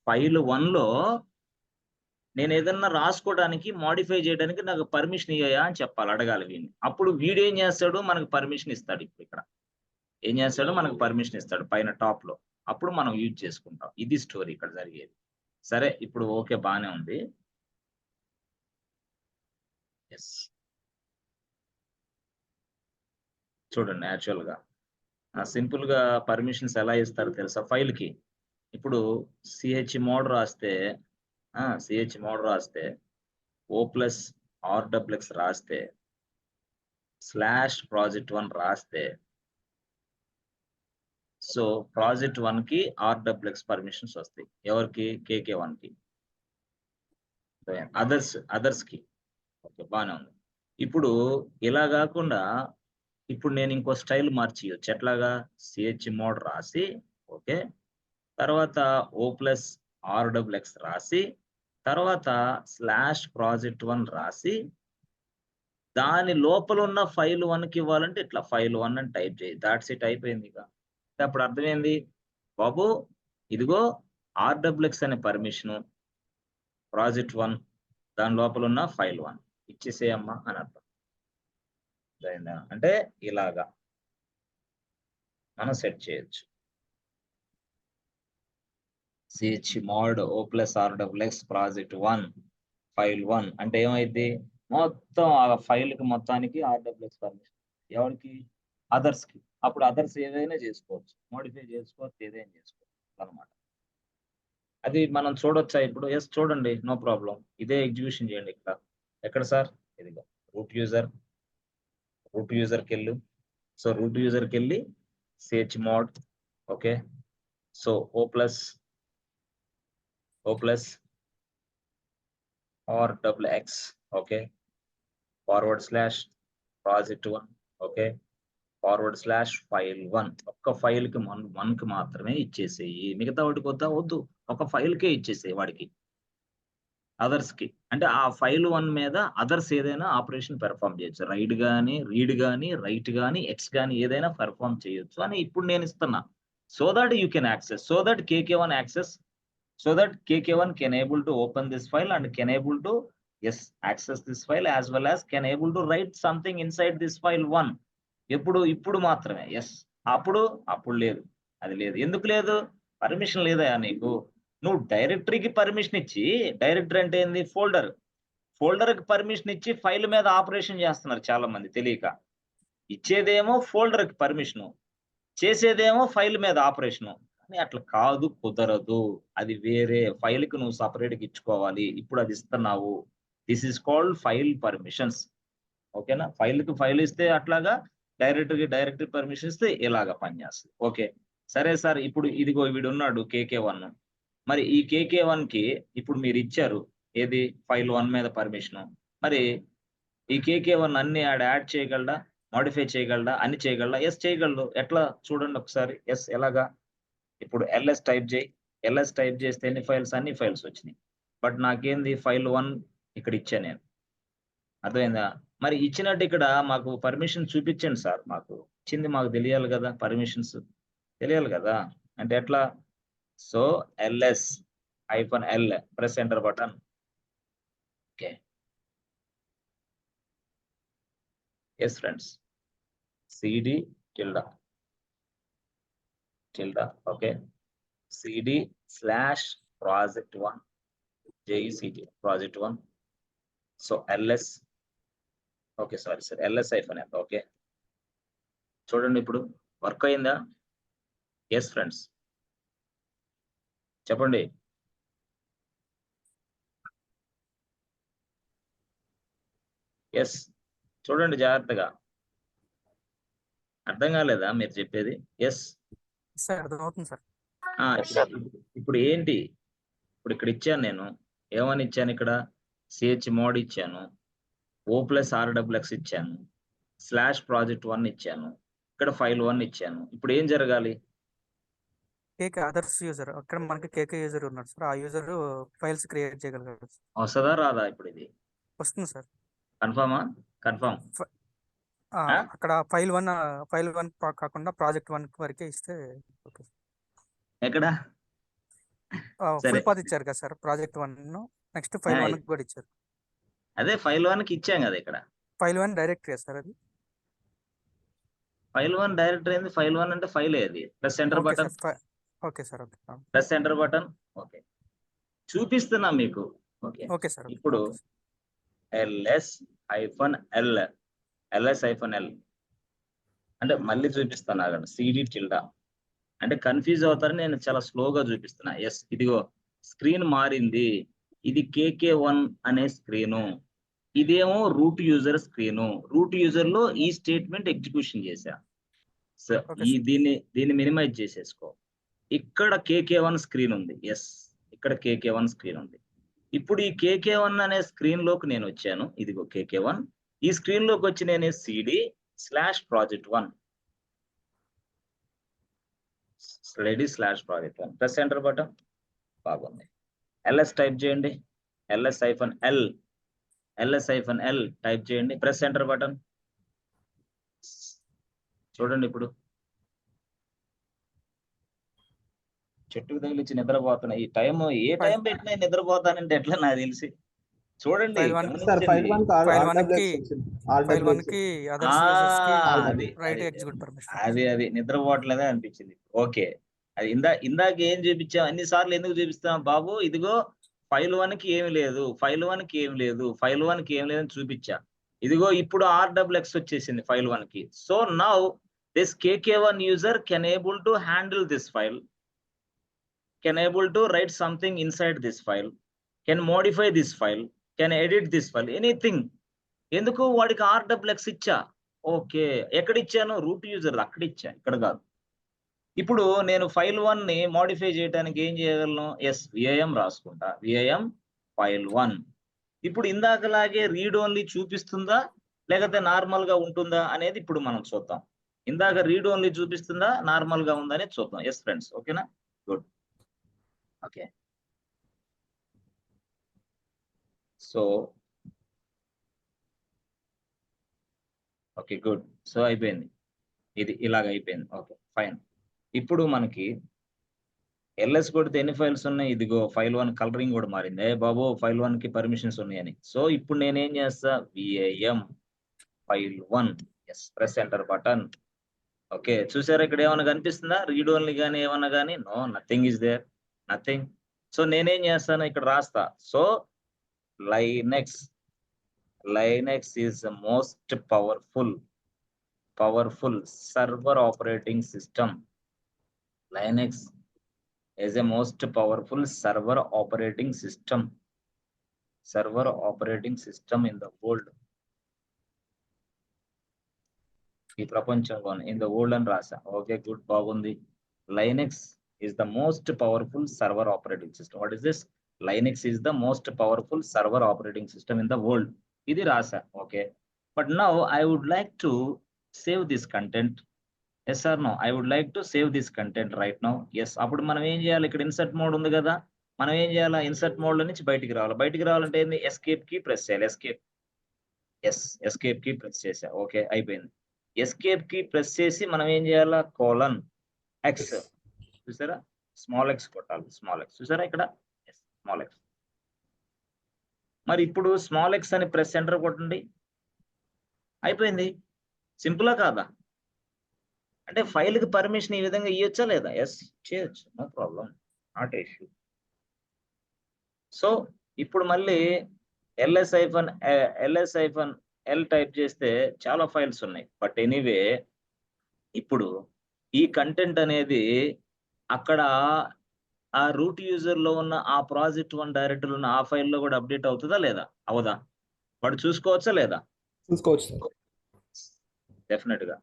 A: ఫైల్ 1 లో నేను ఏదన్నా రాసుకోవడానికి, మాడిఫై చేయడానికి నాకు పర్మిషన్ ఇయ్యా అని చెప్పాలి, అడగాలి వీడిని. అప్పుడు వీడు ఏం చేస్తాడు? మనకు పర్మిషన్ ఇస్తాడు. ఇప్పుడు ఇక్కడ ఏం చేస్తాడు? మనకు పర్మిషన్ ఇస్తాడు పైన టాప్ లో. అప్పుడు మనం యూజ్ చేసుకుంటాం. ఇది స్టోరీ ఇక్కడ జరిగేది. సరే, ఇప్పుడు ఓకే, బానే ఉంది. ఎస్, చూడండి, యాక్చువల్ గా సింపుల్ గా పర్మిషన్స్ ఎలా ఇస్తారు తెలుసా ఫైల్ కి? ఇప్పుడు chmod రాస్తే O+RWX రాస్తే /project1 రాస్తే, సో ప్రాజెక్ట్ 1 కి RWX పర్మిషన్స్ వస్తాయి. ఎవరికి? KK1 కి. అదర్స్ కి. ఓకే, బానే ఉంది. ఇప్పుడు ఇలా కాకుండా ఇప్పుడు నేను ఇంకో స్టైల్ మార్చియొచ్చు. ఎట్లాగా? chmod రాసి, ఓకే, తర్వాత O+RWX రాసి, తర్వాత /project1 రాసి, దాని లోపల ఉన్న ఫైల్ 1 కి ఇవ్వాలంటే ఇట్లా ఫైల్ 1 అని టైప్ చేయి. దాట్స్ ఇట్, అయిపోయింది. ఇక అప్పుడు అర్థమైంది, బాబు ఇదిగో RWX అనే పర్మిషను, ప్రాజెక్ట్ 1 దాని లోపల ఉన్న ఫైల్ 1 ఇచ్చేసేయమ్మా అని అర్థం. అంటే ఇలాగా మనం సెట్ చేయొచ్చు. chmod o plus rwx project 1 file 1 అంటే ఏమైంది, మొత్తం ఆ ఫైల్ కి మొత్తానికి rwx పర్మిషన్ ఎవరికి, అదర్స్ కి. అప్పుడు అదర్స్ ఏదైనా చేసుకోవచ్చు, మోడిఫై చేసుకోవచ్చు, ఏదైనా చేసుకోవచ్చు అన్నమాట. అది మనం చూడొచ్చా ఇప్పుడు? ఎస్ చూడండి, నో ప్రాబ్లం. ఇదే ఎగ్జిక్యూషన్ చేయండి ఇక్కడ. ఎక్కడ సార్? ఇదిగో రూట్ యూజర్కి వెళ్ళు. సో రూట్ యూజర్కి వెళ్ళి chmod, okay. So o plus rwx, okay, /project1, okay, /file1. ఒక్క ఫైల్ కి 1 కి మాత్రమే ఇచ్చేసేయి, మిగతా వాటికి వద్దు. ఒక ఫైల్ కే ఇచ్చేసేయి వాడికి, అదర్స్ కి. అంటే ఆ ఫైల్ 1 మీద అదర్స్ ఏదైనా ఆపరేషన్ పెర్ఫార్మ్ చేయొచ్చు, రైట్ గానీ, రీడ్ గానీ, రైట్ గానీ, ఎక్స్ గానీ ఏదైనా పెర్ఫార్మ్ చేయొచ్చు అని ఇప్పుడు నేను ఇస్తున్నా. So that you can access, so that KK1 access, so that KK1 can able to open this file and can able to access this file as well as can able to write something inside this file 1. ఇప్పుడు మాత్రమే. అప్పుడు లేదు, అది లేదు. ఎందుకు లేదు? Permission లేదా నీకు? నువ్వు డైరెక్టరీకి పర్మిషన్ ఇచ్చి, డైరెక్టరీ అంటే ఏంది, ఫోల్డర్కి పర్మిషన్ ఇచ్చి ఫైల్ మీద ఆపరేషన్ చేస్తున్నారు చాలా మంది తెలియక. ఇచ్చేదేమో ఫోల్డర్కి పర్మిషను, చేసేదేమో ఫైల్ మీద ఆపరేషను. అట్లా కాదు, కుదరదు. అది వేరే ఫైల్ కి నువ్వు సపరేట్గా ఇచ్చుకోవాలి. ఇప్పుడు అది ఇస్తున్నావు. This is called file permissions. ఓకేనా? ఫైల్ కి ఫైల్ ఇస్తే అట్లాగా, డైరెక్టరీ పర్మిషన్ ఇస్తే ఇలాగా పనిచేస్తుంది. ఓకే సరే సార్, ఇప్పుడు ఇదిగో వీడు ఉన్నాడు KK1. మరి ఈ KK1 కి ఇప్పుడు మీరు ఇచ్చారు ఏది, ఫైల్ 1 మీద పర్మిషన్. మరి ఈ KK1 అన్ని యాడ్ చేయగలడా, మోడిఫై చేయగలడా, అన్ని చేయగలడా? ఎస్ చేయగలడు. ఎట్లా చూడండి ఒకసారి. ఎస్ ఎలాగా? ఇప్పుడు ls టైప్ చేయి. ls టైప్ చేస్తే ఎన్ని ఫైల్స్? అన్ని ఫైల్స్ వచ్చినాయి. బట్ నాకేంది, ఫైల్ 1 ఇక్కడ ఇచ్చా నేను. అర్థమైందా? మరి ఇచ్చినట్టు ఇక్కడ మాకు పర్మిషన్ చూపించండి సార్. మాకు ఇచ్చింది మాకు తెలియాలి కదా, పర్మిషన్స్ తెలియాలి కదా. అంటే ఎట్లా? So ls-l, press enter button. Okay yes friends, cd tilde, okay, cd/project1, JECT project1. So ls, okay sorry sir, ls-l, okay. చూడండి ఇప్పుడు వర్క్ అయిందా? ఎస్ ఫ్రెండ్స్ చెప్పండి. ఎస్ చూడండి జాగ్రత్తగా. అర్థం కాలేదా మీరు చెప్పేది? ఎస్
C: సార్ అర్థమవుతుంది సార్.
A: ఇప్పుడు ఏంటి, ఇప్పుడు ఇక్కడ ఇచ్చాను నేను, ఏమని ఇచ్చాను ఇక్కడ? chmod ఇచ్చాను, o plus rwx ఇచ్చాను, /project1 ఇచ్చాను, ఇక్కడ ఫైల్ 1 ఇచ్చాను. ఇప్పుడు ఏం జరగాలి?
C: కేకే అదర్స్ యూజర్, అక్కడ మనకి కేకే యూజర్ ఉన్నాడు సార్. ఆ యూజర్ ఫైల్స్ క్రియేట్ చేయగలగాలి.
A: వస్తుందా రాదా? ఇప్పుడు ఇది
C: వస్తుంది సార్.
A: కన్ఫర్మ్.
C: అక్కడ ఫైల్ 1 కాకుండా ప్రాజెక్ట్ 1 వరకే ఇస్తే ఓకే.
A: ఎక్కడ
C: ఫుల్ పాత్ ఇచ్చారు కదా సార్ ప్రాజెక్ట్ 1, నెక్స్ట్ ఫైల్ 1 కూడా ఇచ్చారు.
A: అదే ఫైల్ 1 కి ఇచ్చాం కదా. ఇక్కడ
C: ఫైల్ 1 డైరెక్టరీ సార్. అది
A: ఫైల్ 1 డైరెక్టరీ ఏంది? ఫైల్ 1 అంటే ఫైల్ ఏది? Press enter button.
C: Okay sir, okay,
A: press enter button. Okay చూపిస్తున్నా మీకు. Okay
C: okay sir.
A: ఇప్పుడు ls-l అంటే మళ్ళీ చూపిస్తాను ఆగండి. cd tilde అంటే కన్ఫ్యూజ్ అవుతారని నేను చాలా స్లోగా చూపిస్తున్నా. ఎస్ ఇదిగో స్క్రీన్ మారింది. ఇది KK1 అనే స్క్రీను, ఇదేమో root user screen. Root user లో ఈ స్టేట్మెంట్ ఎగ్జిక్యూషన్ చేశా. సో దీన్ని మినిమైజ్ చేసేసుకో. ఇక్కడ KK1 స్క్రీన్ ఉంది. ఎస్ ఇక్కడ KK1 స్క్రీన్ ఉంది. ఇప్పుడు ఈ KK1 అనే స్క్రీన్ లోకి నేను వచ్చాను. ఇదిగో KK1. ఈ స్క్రీన్ లోకి వచ్చి నేను cd/project1 ప్రెస్ ఎంటర్ బటన్. బాగుంది. ls టైప్ చేయండి. ls-l టైప్ చేయండి. Press enter button. చూడండి ఇప్పుడు చెట్టుకు తగిలిచ్చి నిద్రపోతున్నా. ఈ టైం ఏ టైం పెట్టినా నిద్రపోతానంటే ఎట్లా నాకు తెలిసి. చూడండి అది నిద్రపోవట్లేదే అనిపించింది. ఓకే అది ఇందాక ఏం చూపించాం, అన్నిసార్లు ఎందుకు చూపిస్తాం బాబు, ఇదిగో ఫైల్ 1 కి ఏమి లేదు, ఫైల్ 1 కి ఏమి లేదు, ఫైల్ 1 కి ఏం లేదని చూపించా. ఇదిగో ఇప్పుడు RWX వచ్చేసింది ఫైల్ 1 కి. So now this KK1 user can able to handle this file, can able to write something inside this file, can modify this file, can edit this file, anything. ఎందుకు వాడికి RWX ఇచ్చా. Okay, ఎక్కడ ఇచ్చాను, root user అక్కడ ఇచ్చా, ఇక్కడ కాదు. ఇప్పుడు నేను ఫైల్ 1 ని మోడిఫై చేయడానికి ఏం చేయగలను, VIM రాసుకుంటా, VIM ఫైల్ 1. ఇప్పుడు ఇందాకలాగే రీడ్ ఓన్లీ చూపిస్తుందా లేకపోతే నార్మల్ గా ఉంటుందా అనేది ఇప్పుడు మనం చూద్దాం. ఇందాక రీడ్ ఓన్లీ చూపిస్తుందా నార్మల్ గా ఉందా అనేది చూద్దాం. ఎస్ ఫ్రెండ్స్, ఓకేనా, good. Okay, so okay good. So అయిపోయింది, ఇది ఇలాగ అయిపోయింది. Okay fine. ఇప్పుడు మనకి LS కొడితే ఎన్ని ఫైల్స్ ఉన్నాయి, ఇదిగో ఫైల్ 1 కలరింగ్ కూడా మారింది. బాబు ఫైల్ 1 కి పర్మిషన్స్ ఉన్నాయని. సో ఇప్పుడు నేనేం చేస్తా, VIM file 1, yes, press enter button. Okay, చూసారా ఇక్కడ ఏమైనా కనిపిస్తుందా, రీడ్ ఓన్లీ కానీ ఏమన్నా కానీ, no, nothing is there, nothing. So నేనేం చేస్తాను, ఇక్కడ రాస్తా. So Linux is the most powerful server operating system. Linux is a most powerful server operating system in the world. ఈ ప్రపంచంలో in the world అని రాసా. ఓకే గుడ్, బాగుంది. Linux is the most powerful server operating system. What is this? Linux is the most powerful server operating system in the world. ఇది రాసా. Okay, but now I would like to save this content. Yes or no? I would like to save this content right now. Yes. అప్పుడు మనం ఏం చేయాలి, ఇక్కడ insert mode ఉంది కదా, మనం ఏం చేయాలి, ఇన్సర్ట్ మోడ్ లో నుంచి బయటికి రావాలి. బయటికి రావాలంటే ఏంది, ఎస్కేప్ కి ప్రెస్ చేయాలి. ఎస్కేప్ కి ప్రెస్ చేసా. ఓకే అయిపోయింది. ఎస్కేప్ కి ప్రెస్ చేసి మనం ఏం చేయాలా, :X, చూసారా, స్మాల్ x కొట్టాలి, స్మాల్ x, చూసారా ఇక్కడ, స్మాల్ x. మరి ఇప్పుడు స్మాల్ x అని ప్రెస్ ఎంటర్ కొట్టండి, అయిపోయింది. సింపులా కాదా? అంటే ఫైల్ కి పర్మిషన్ ఈ విధంగా ఇవ్వచ్చా లేదా? ఎస్, చేయొచ్చు, no problem, not issue. So ఇప్పుడు మళ్ళీ ls-l టైప్ చేస్తే చాలా ఫైల్స్ ఉన్నాయి. బట్ ఎనీవే, ఇప్పుడు ఈ కంటెంట్ అనేది అక్కడ ఆ రూట్ యూజర్ లో ఉన్న ఆ project1 డైరెక్టరీలో ఉన్న ఆ ఫైల్లో కూడా అప్డేట్ అవుతుందా లేదా? అవదా? వాడు చూసుకోవచ్చా లేదా?
D: చూసుకోవచ్చు.
A: డెఫినెట్ గా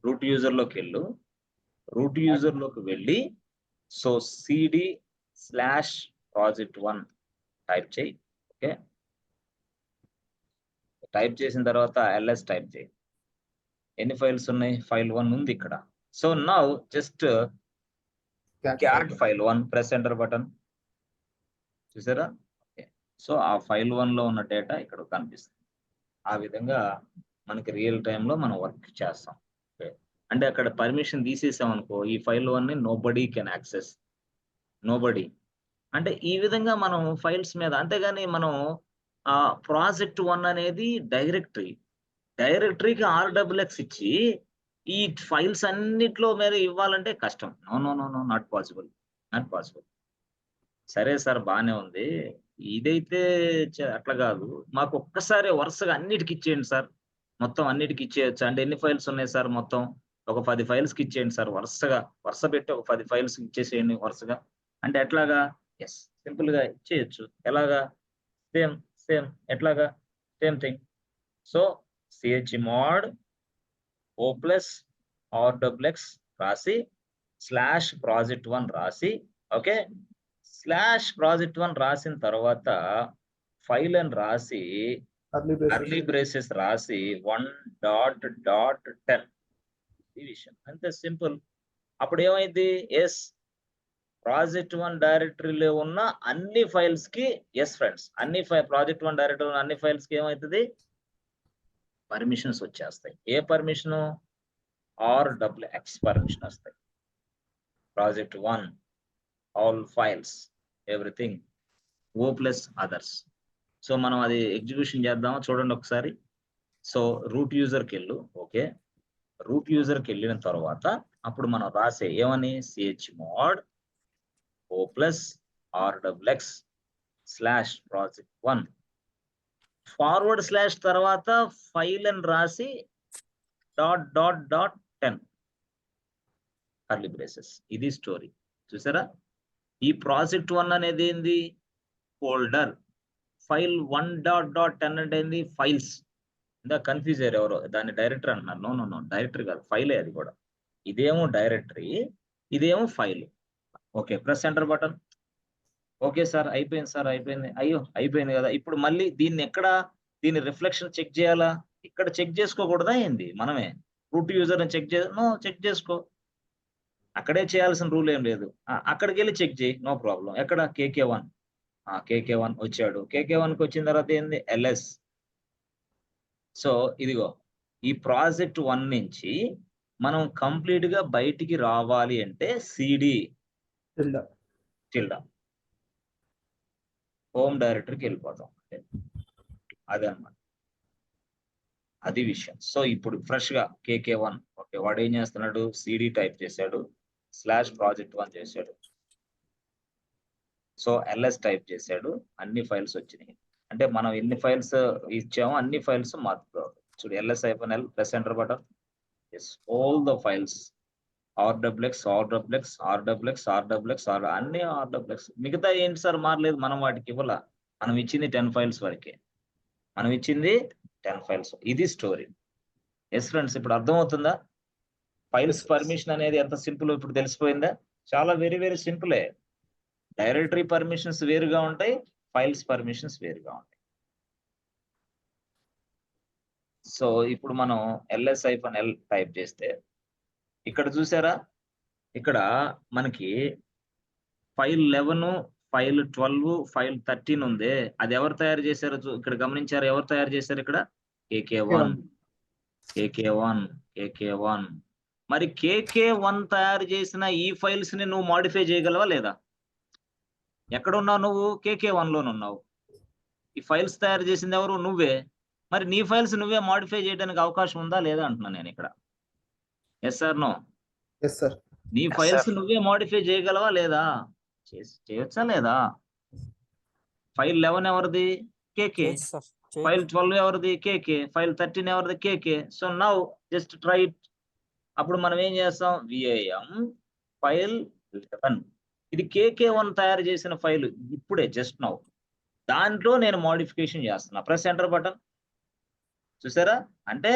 A: రూట్ యూజర్ లోకి వెళ్ళి సో cd/project1 టైప్ చేయి. ఓకే, టైప్ చేసిన తర్వాత ls టైప్ చేయి. ఎన్ని ఫైల్స్ ఉన్నాయి, ఫైల్ 1 ఉంది ఇక్కడ. So now just cat file 1, press enter button, చూసారా. ఓకే, సో ఆ ఫైల్ 1 లో ఉన్న డేటా ఇక్కడ కనిపిస్తుంది. ఆ విధంగా మనకి రియల్ టైంలో మనం వర్క్ చేస్తాం. అంటే అక్కడ పర్మిషన్ తీసేసాం అనుకో, ఈ ఫైల్ 1 ని నోబడీ కెన్ యాక్సెస్, నోబడీ. అంటే ఈ విధంగా మనం ఫైల్స్ మీద, అంతేగాని మనం project1 అనేది డైరెక్టరీకి RWX ఇచ్చి ఈ ఫైల్స్ అన్నిట్లో మీద ఇవ్వాలంటే కష్టం. No, not possible. సరే సార్, బానే ఉంది, ఇదైతే అట్లా కాదు, మాకు ఒక్కసారి వరుసగా అన్నిటికి ఇచ్చేయండి సార్, మొత్తం అన్నిటికి ఇచ్చేయచ్చు. అంటే ఎన్ని ఫైల్స్ ఉన్నాయి సార్, మొత్తం ఒక 10 ఫైల్స్ కి ఇచ్చేయండి సార్, వరుస పెట్టి ఒక 10 ఫైల్స్ ఇచ్చేసేయండి వరుసగా అంటే ఎట్లాగా? ఎస్, సింపుల్ గా ఇచ్చేయచ్చు. ఎలాగా? సేమ్ ఎట్లాగా? Same thing. So chmod o+rwx రాసి /project1 రాసి, ఓకే, /project1 రాసిన తర్వాత ఫైల్ అని రాసి కర్లీ బ్రేసెస్ రాసి 1.10 ఈ విషయం అంతే, సింపుల్. అప్పుడు ఏమైంది, ఎస్, project1 డైరెక్టరీలో ఉన్న అన్ని ఫైల్స్ కి, ఎస్ ఫ్రెండ్స్, project1 డైరెక్టరీలో ఉన్న అన్ని ఫైల్స్ కి ఏమవుతుంది, పర్మిషన్స్ వచ్చేస్తాయి. ఏ పర్మిషన్? RWX పర్మిషన్ వస్తాయి. project1 all files, everything, o+others. So మనం అది ఎగ్జిక్యూషన్ చేద్దామా, చూడండి ఒకసారి. సో రూట్ యూజర్కి వెళ్ళు. ఓకే, రూట్ యూజర్కి వెళ్ళిన తర్వాత అప్పుడు మనం రాసే ఏమని chmod o plus rwx /project1 forward slash తర్వాత ఫైల్ అని రాసి .10 కర్లీ బ్రేసెస్. ఇది స్టోరీ. చూసారా? ఈ ప్రాజెక్ట్1 అనేది ఏంది ఫోల్డర్, ఫైల్ 1.10 అంటే ఏంది ఫైల్స్. ఇందా కన్ఫ్యూజ్ అయ్యారు ఎవరో, దాన్ని డైరెక్టరీ అంటున్నారు. నో డైరెక్టరీ కాదు, ఫైలే అది కూడా. ఇదేమో డైరెక్టరీ, ఇదేమో file. Okay, press enter button. Okay sir, అయిపోయింది సార్, అయిపోయింది. అయ్యో అయిపోయింది కదా. ఇప్పుడు మళ్ళీ దీన్ని రిఫ్లెక్షన్ చెక్ చేయాలా? ఇక్కడ చెక్ చేసుకోకూడదా ఏంది? మనమే రూట్ యూజర్ చెక్ చేసుకో. అక్కడే చేయాల్సిన రూల్ ఏం లేదు. అక్కడికి వెళ్ళి చెక్ చేయి, నో ప్రాబ్లం. ఎక్కడ KK1 KK1 వచ్చాడు. KK1కి వచ్చిన తర్వాత ఏంది LS. సో ఇదిగో ఈ ప్రాజెక్ట్1 నుంచి మనం కంప్లీట్ గా బయటికి రావాలి అంటే CD టిల్డా హోమ్ డైరెక్టరీకి వెళ్ళిపోతాం. అదే అన్నమాట, అది విషయం. సో ఇప్పుడు ఫ్రెష్ గా KK1 ఓకే, వాడు ఏం చేస్తున్నాడు, CD టైప్ చేశాడు, /project1 చేశాడు. సో LS టైప్ చేశాడు, అన్ని ఫైల్స్ వచ్చినాయి. అంటే మనం ఎన్ని ఫైల్స్ ఇచ్చామో అన్ని ఫైల్స్ మార్చుకోవాలి. చూడు, LS-L press enter button. All the files RWX అన్ని RWX. మిగతా ఏంటి సార్ మారలేదు, మనం వాటికి ఇవ్వాల. మనం ఇచ్చింది 10 ఫైల్స్ వరకే, మనం ఇచ్చింది 10 ఫైల్స్. ఇది స్టోరీ. ఎస్ ఫ్రెండ్స్, ఇప్పుడు అర్థమవుతుందా? ఫైల్స్ పర్మిషన్ అనేది ఎంత సింపుల్ ఇప్పుడు తెలిసిపోయిందా? చాలా వెరీ వెరీ సింపులే. డైరెక్టరీ పర్మిషన్స్ వేరుగా ఉంటాయి, ఫైల్స్ పర్మిషన్స్ వేరుగా ఉంటాయి. సో ఇప్పుడు మనం LS-L టైప్ చేస్తే ఇక్కడ చూసారా, ఇక్కడ మనకి ఫైల్ 11, ఫైల్ 12, ఫైల్ 13 ఉంది. అది ఎవరు తయారు చేశారో ఇక్కడ గమనించారు. ఎవరు తయారు చేశారు ఇక్కడ? KK1. మరి KK1 తయారు చేసిన ఈ ఫైల్స్ ని నువ్వు మాడిఫై చేయగలవా లేదా? ఎక్కడున్నావు నువ్వు? KK1 లోనున్నావు. ఈ ఫైల్స్ తయారు చేసింది ఎవరు? నువ్వే. మరి నీ ఫైల్స్ నువ్వే మాడిఫై చేయడానికి అవకాశం ఉందా లేదా అంటున్నాను నేను ఇక్కడ. Yes sir no?
D: Yes sir.
A: నీ ఫైల్స్ నువ్వే మాడిఫై చేయగలవా లేదా? చేయొచ్చా లేదా? ఫైల్ 11 ఎవరిది? KK. ఫైల్ 12 ఎవరిది? KK. ఫైల్ 13 ఎవరిది? KK. So now just try it. అప్పుడు మనం ఏం చేస్తాం, VIM ఫైల్ 11. ఇది KK1 తయారు చేసిన ఫైల్, ఇప్పుడే జస్ట్ నౌ. దాంట్లో నేను మోడిఫికేషన్ చేస్తున్నా. Press enter button. చూసారా? అంటే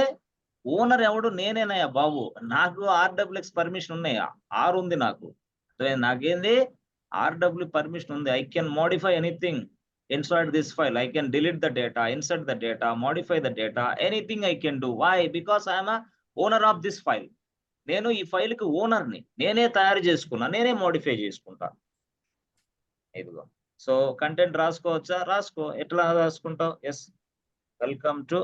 A: ఓనర్ ఎవడు? నేనేనయ్యా బాబు. నాకు RWX పర్మిషన్ ఉన్నాయా? R ఉంది నాకు. నాకేంది RW పర్మిషన్ ఉంది. I can modify anything inside this file. I can delete the data, insert the data, modify the data, anything I can do. Why? Because I am a owner of this file. నేను ఈ file కి ఓనర్ని, నేనే తయారు చేసుకున్నా, నేనే modify చేసుకుంటా. ఇదిగో. సో కంటెంట్ రాసుకోవచ్చా? రాసుకో. ఎట్లా రాసుకుంటావు? Yes, welcome to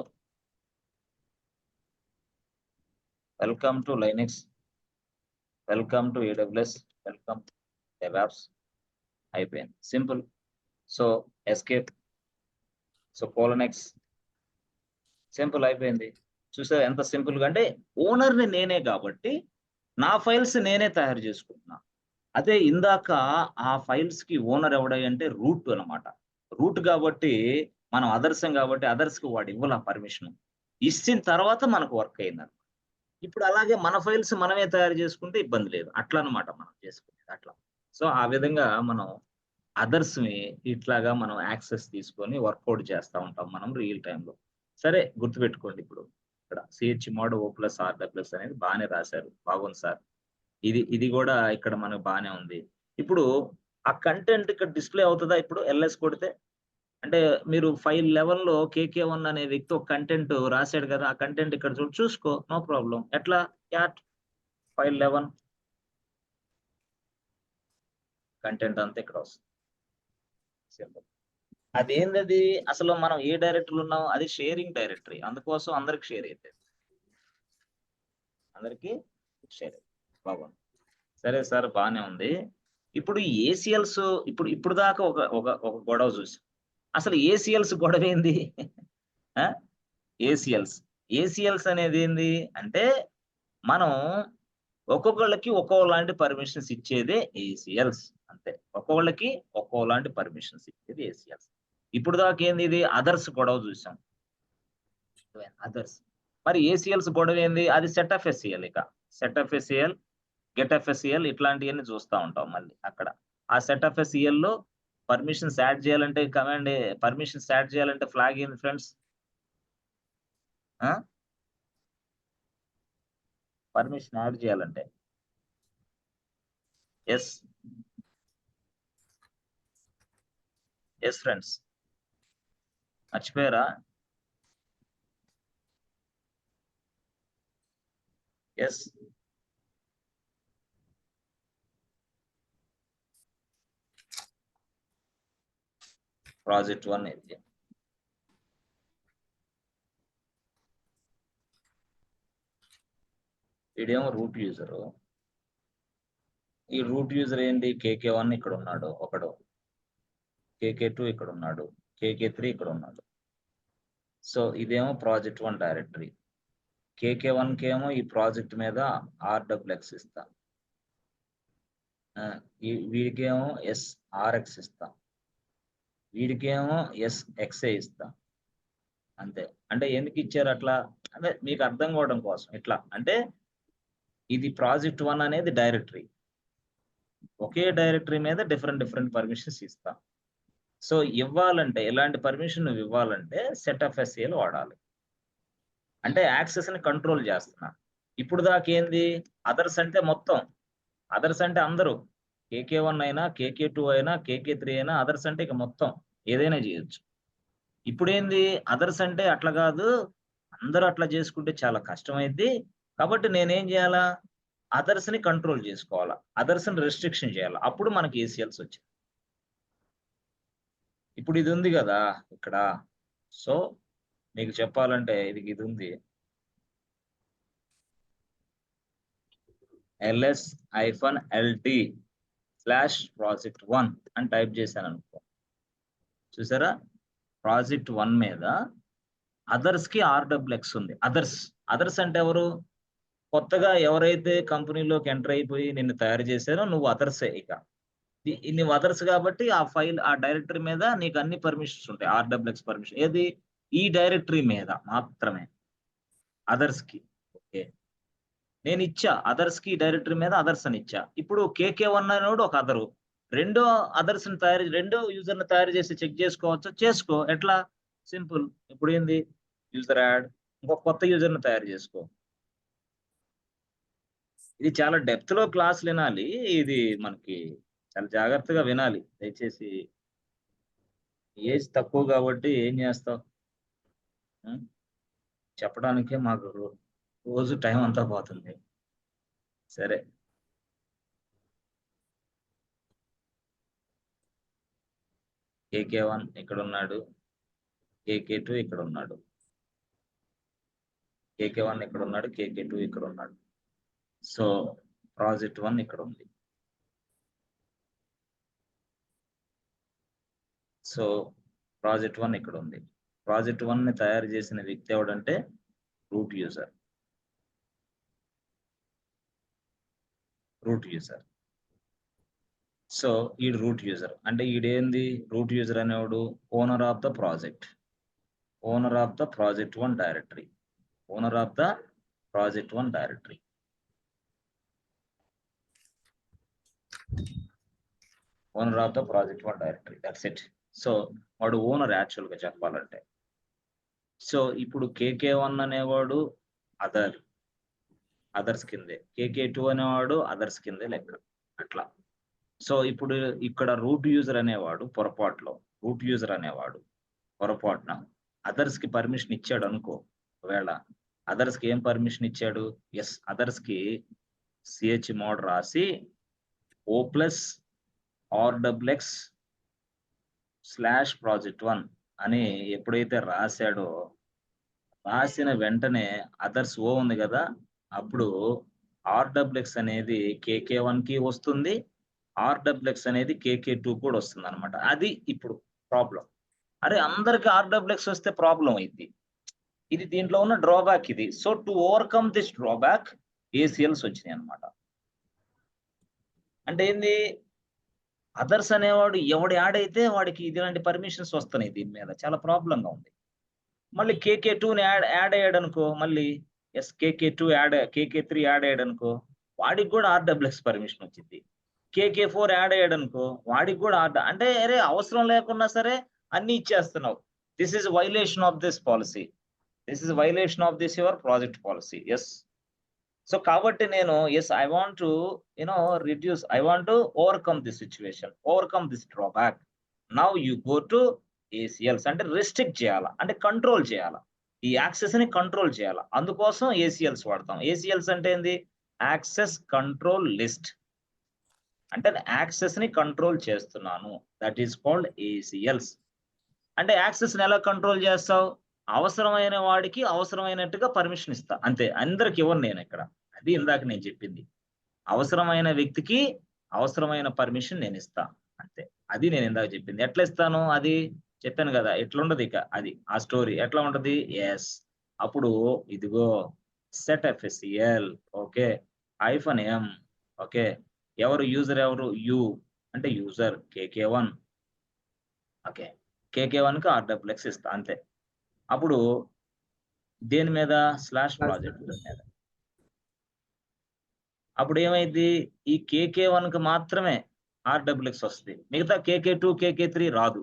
A: Linux, welcome to AWS, welcome DevOps. అయిపోయింది, simple. So escape, so :X, simple, అయిపోయింది. చూసారా ఎంత సింపుల్ గా? అంటే ఓనర్ని నేనే కాబట్టి నా ఫైల్స్ నేనే తయారు చేసుకుంటున్నా. అదే ఇందాక ఆ ఫైల్స్ కి ఓనర్ ఎవడై అంటే రూట్ అన్నమాట. రూట్ కాబట్టి మనం అదర్శం కాబట్టి అదర్స్ కి వాడు ఇవ్వాల పర్మిషన్. ఇచ్చిన తర్వాత మనకు వర్క్ అయింది. ఇప్పుడు అలాగే మన ఫైల్స్ మనమే తయారు చేసుకుంటే ఇబ్బంది లేదు. అట్లా అనమాట మనం చేసుకునేది అట్లా. సో ఆ విధంగా మనం అదర్స్ ని ఇట్లాగా మనం యాక్సెస్ తీసుకొని వర్కౌట్ చేస్తూ ఉంటాం మనం రియల్ టైంలో. సరే, గుర్తుపెట్టుకోండి. ఇప్పుడు ఇక్కడ chmod o + rws అనేది బాగానే రాశారు, బాగుంది సార్. ఇది కూడా ఇక్కడ మనకు బాగానే ఉంది. ఇప్పుడు ఆ కంటెంట్ ఇక్కడ డిస్ప్లే అవుతుందా? ఇప్పుడు LS కొడితే, అంటే మీరు ఫైల్ 11 లో KK1 అనే వ్యక్తి ఒక కంటెంట్ రాశాడు కదా, ఆ కంటెంట్ ఇక్కడ చూసుకో, నో ప్రాబ్లం. ఎట్లా? క్యాట్ ఫైల్ 11 కంటెంట్ అంతా ఇక్కడ వస్తుంది. సింపుల్. అదేంటది అసలు? మనం ఏ డైరెక్టరీలో ఉన్నాం? అది షేరింగ్ డైరెక్టరీ, అందుకోసం అందరికి షేర్ అవుతుంది, అందరికి షేర్ అవుతుంది. బాగుంది. సరే సార్, బాగానే ఉంది. ఇప్పుడు ACLs ఇప్పుడు దాకా ఒక గొడవ చూసి, అసలు ACLs గొడవ ఏంది? ACLs అనేది ఏంది అంటే, మనం ఒక్కొక్కళ్ళకి ఒక్కోలాంటి పర్మిషన్స్ ఇచ్చేదే ఏసీఎల్స్ అంతే. ఒక్కొక్కళ్ళకి ఒక్కోలాంటి పర్మిషన్స్ ఇచ్చేది ఏసీఎల్స్. ఇప్పుడు దాకా ఏంది ఇది అదర్స్ గొడవ చూసాం. అదర్స్ మరి ఏసీఎల్స్ గొడవ ఏంది? అది సెట్ ఆఫ్ ఎస్సీఎల్. ఇక set of SCL, get off SCL ఇట్లాంటివన్నీ చూస్తూ ఉంటాం మళ్ళీ అక్కడ. ఆ సెట్ ఆఫ్ ఎస్సీఎల్ లో పర్మిషన్స్ యాడ్ చేయాలంటే కమాండ్ పర్మిషన్స్ యాడ్ చేయాలంటే ఫ్లాగ్ ఏంది ఫ్రెండ్స్? పర్మిషన్ యాడ్ చేయాలంటే ఎస్ ఎస్ ఫ్రెండ్స్, మర్చిపోయారా? ఎస్ ప్రాజెక్ట్ 1 ఇది. వీడేమో రూట్ యూజరు. ఈ రూట్ యూజర్ ఏంటి? KK1 ఇక్కడ ఉన్నాడు ఒకడు, KK2 ఇక్కడ ఉన్నాడు, KK3 ఇక్కడ ఉన్నాడు. సో ఇదేమో ప్రాజెక్ట్ 1 డైరెక్టరీ. KK1 కేమో ఈ ప్రాజెక్ట్ మీద RWX ఇస్తా, వీడికేమో SRX ఇస్తా, వీడికేమో SXA ఇస్తా. అంతే. అంటే ఎందుకు ఇచ్చారు అట్లా అంటే మీకు అర్థం కావడం కోసం. ఇట్లా అంటే ఇది ప్రాజెక్ట్ 1 అనేది డైరెక్టరీ, ఒకే డైరెక్టరీ మీద డిఫరెంట్ పర్మిషన్స్ ఇస్తా. సో ఇవ్వాలంటే ఎలాంటి పర్మిషన్ నువ్వు ఇవ్వాలంటే సెట్ ఆఫ్ ఎస్సీఎల్ వాడాలి. అంటే యాక్సెస్ ని కంట్రోల్ చేస్తున్నా. ఇప్పుడు దాకా ఏంది? అదర్స్ అంటే మొత్తం, అదర్స్ అంటే అందరూ, KK1 అయినా KK2 అయినా KK3 అయినా అదర్స్ అంటే ఇక మొత్తం ఏదైనా చేయొచ్చు. ఇప్పుడు ఏంది? అదర్స్ అంటే అట్లా కాదు, అందరూ అట్లా చేసుకుంటే చాలా కష్టమైంది. కాబట్టి నేనేం చేయాలా? అదర్స్ ని కంట్రోల్ చేసుకోవాలా, అదర్స్ ని రెస్ట్రిక్షన్ చేయాలా. అప్పుడు మనకి ఏసీఎల్స్ వచ్చింది. ఇప్పుడు ఇది ఉంది కదా ఇక్కడ. సో మీకు చెప్పాలంటే ఇది ఉంది, ls-lt/project1 అని టైప్ చేశాను అనుకో. చూసారా? ప్రాజెక్ట్ 1 మీద అదర్స్ కి RWX ఉంది. అదర్స్ అంటే ఎవరు? కొత్తగా ఎవరైతే కంపెనీలోకి ఎంటర్ అయిపోయి నిన్ను తయారు చేశారో నువ్వు అదర్సే. ఇక నువ్వు అదర్స్ కాబట్టి ఆ ఫైల్, ఆ డైరెక్టరీ మీద నీకు అన్ని పర్మిషన్స్ ఉంటాయి. RWX పర్మిషన్ ఏది? ఈ డైరెక్టరీ మీద మాత్రమే, అదర్స్ కి. ఓకే, నేను ఇచ్చా అదర్స్ కి డైరెక్టరీ మీద అదర్స్ అని ఇచ్చా. ఇప్పుడు KK1 అనేవాడు ఒక అదరు, రెండో అదర్స్ ని రెండో యూజర్ ని తయారు చేసి చెక్ చేసుకోవచ్చు. చేసుకో. ఎట్లా? సింపుల్. ఇప్పుడు ఏంది? యూజర్ యాడ్, ఇంకొక కొత్త యూజర్ ని తయారు చేసుకో. ఇది చాలా డెప్త్ లో క్లాస్ వినాలి. ఇది మనకి చాలా జాగ్రత్తగా వినాలి దయచేసి. ఏజ్ తక్కువ కాబట్టి ఏం చేస్తావు, చెప్పడానికే మాకు రోజు టైం అంతా పోతుంది. సరే, KK1 ఇక్కడ ఉన్నాడు, KK2 ఇక్కడ ఉన్నాడు, KK1 ఇక్కడ ఉన్నాడు, KK2 ఇక్కడ ఉన్నాడు. సో ప్రాజెక్ట్ 1 ఇక్కడ ఉంది. సో ప్రాజెక్ట్ 1 ఇక్కడ ఉంది. ప్రాజెక్ట్ 1 ని తయారు చేసిన వ్యక్తి ఎవడంటే రూట్ యూజర్. సో ఈ రూట్ యూజర్ అంటే ఈడేంది? రూట్ యూజర్ అనేవాడు owner of the project, owner of the project 1 directory, owner of the project 1 directory. Owner of the project 1 directory, that's it. So వాడు ఓనర్ యాక్చువల్ గా చెప్పాలంటే. So ఇప్పుడు KK1 అనేవాడు others కిందే, KK2 అనేవాడు others కిందే లెక్క అట్లా. సో ఇప్పుడు ఇక్కడ రూట్ యూజర్ అనేవాడు పొరపాటున అదర్స్ కి పర్మిషన్ ఇచ్చాడు అనుకో. ఒకవేళ అదర్స్ కి ఏం పర్మిషన్ ఇచ్చాడు? అదర్స్ కి chmod రాసి O+RWX/project1 అని ఎప్పుడైతే రాశాడో, రాసిన వెంటనే అదర్స్ ఓ ఉంది కదా, అప్పుడు RWX అనేది KK1 కి వస్తుంది, RWX అనేది KK2 కూడా వస్తుంది అనమాట. అది ఇప్పుడు ప్రాబ్లం. అరే అందరికి RWX వస్తే ప్రాబ్లం అయింది. ఇది దీంట్లో ఉన్న డ్రాబ్యాక్ ఇది. So to overcome this drawback ACLs వచ్చినాయి అనమాట. అంటే ఏంది, అదర్స్ అనేవాడు ఎవడు యాడ్ అయితే వాడికి ఇలాంటి పర్మిషన్స్ వస్తున్నాయి. దీని మీద చాలా ప్రాబ్లంగా ఉంది. మళ్ళీ కేకే2ని యాడ్ అయ్యాడు అనుకో, మళ్ళీ కేకే2 కేకే3 యాడ్ అయ్యాడు అనుకో, వాడికి కూడా ఆర్డబ్ల్యూఎక్స్ పర్మిషన్ వచ్చింది. కేకే4 యాడ్ అయ్యాడు అనుకో, వాడికి కూడా అంటే అరే అవసరం లేకున్నా సరే అన్ని ఇచ్చేస్తున్నావు. This is violation of this policy. This is violation of this your project policy. So కాబట్టి నేను I want to reduce, I want to overcome this situation, overcome this drawback. Now you go to ACLs, అంటే restrict చేయాలా, అంటే control చేయాలా, ఈ access ని control చేయాలా. అందుకోసం ఏసీఎల్స్ వాడతాం. ఏసీఎల్స్ అంటే ఏంది, యాక్సెస్ కంట్రోల్ లిస్ట్. అంటే యాక్సెస్ ని కంట్రోల్ చేస్తున్నాను, దట్ ఈస్ కాల్డ్ ఏసీఎల్స్. అంటే యాక్సెస్ ని ఎలా కంట్రోల్ చేస్తావు, అవసరమైన వాడికి అవసరమైనట్టుగా పర్మిషన్ ఇస్తా, అంతే. అందరికి ఇవ్వను నేను ఇక్కడ. అది ఇందాక నేను చెప్పింది, అవసరమైన వ్యక్తికి అవసరమైన పర్మిషన్ నేను ఇస్తా, అంతే. అది నేను ఇందాక చెప్పింది. ఎట్లా ఇస్తాను అది చెప్పాను కదా, ఎట్లుండదు ఇక అది ఆ స్టోరీ ఎట్లా ఉంటది. అప్పుడు ఇదిగో సెట్ ఎఫ్ఎస్సిఎల్, ఓకే, -m, ఓకే, ఎవరు యూజర్, ఎవరు యూ అంటే యూజర్ కేకే1, ఓకే, కేకే1 కి ఆర్డబ్ల్యూఎక్స్ ఇస్తా, అంతే. అప్పుడు దేని మీద, స్లాష్ ప్రాజెక్ట్ మీద. అప్పుడు ఏమైంది, ఈ కేకే1 కి మాత్రమే ఆర్డబ్ల్యూఎక్స్ వస్తుంది, మిగతా కేకే2 కేకే3 రాదు.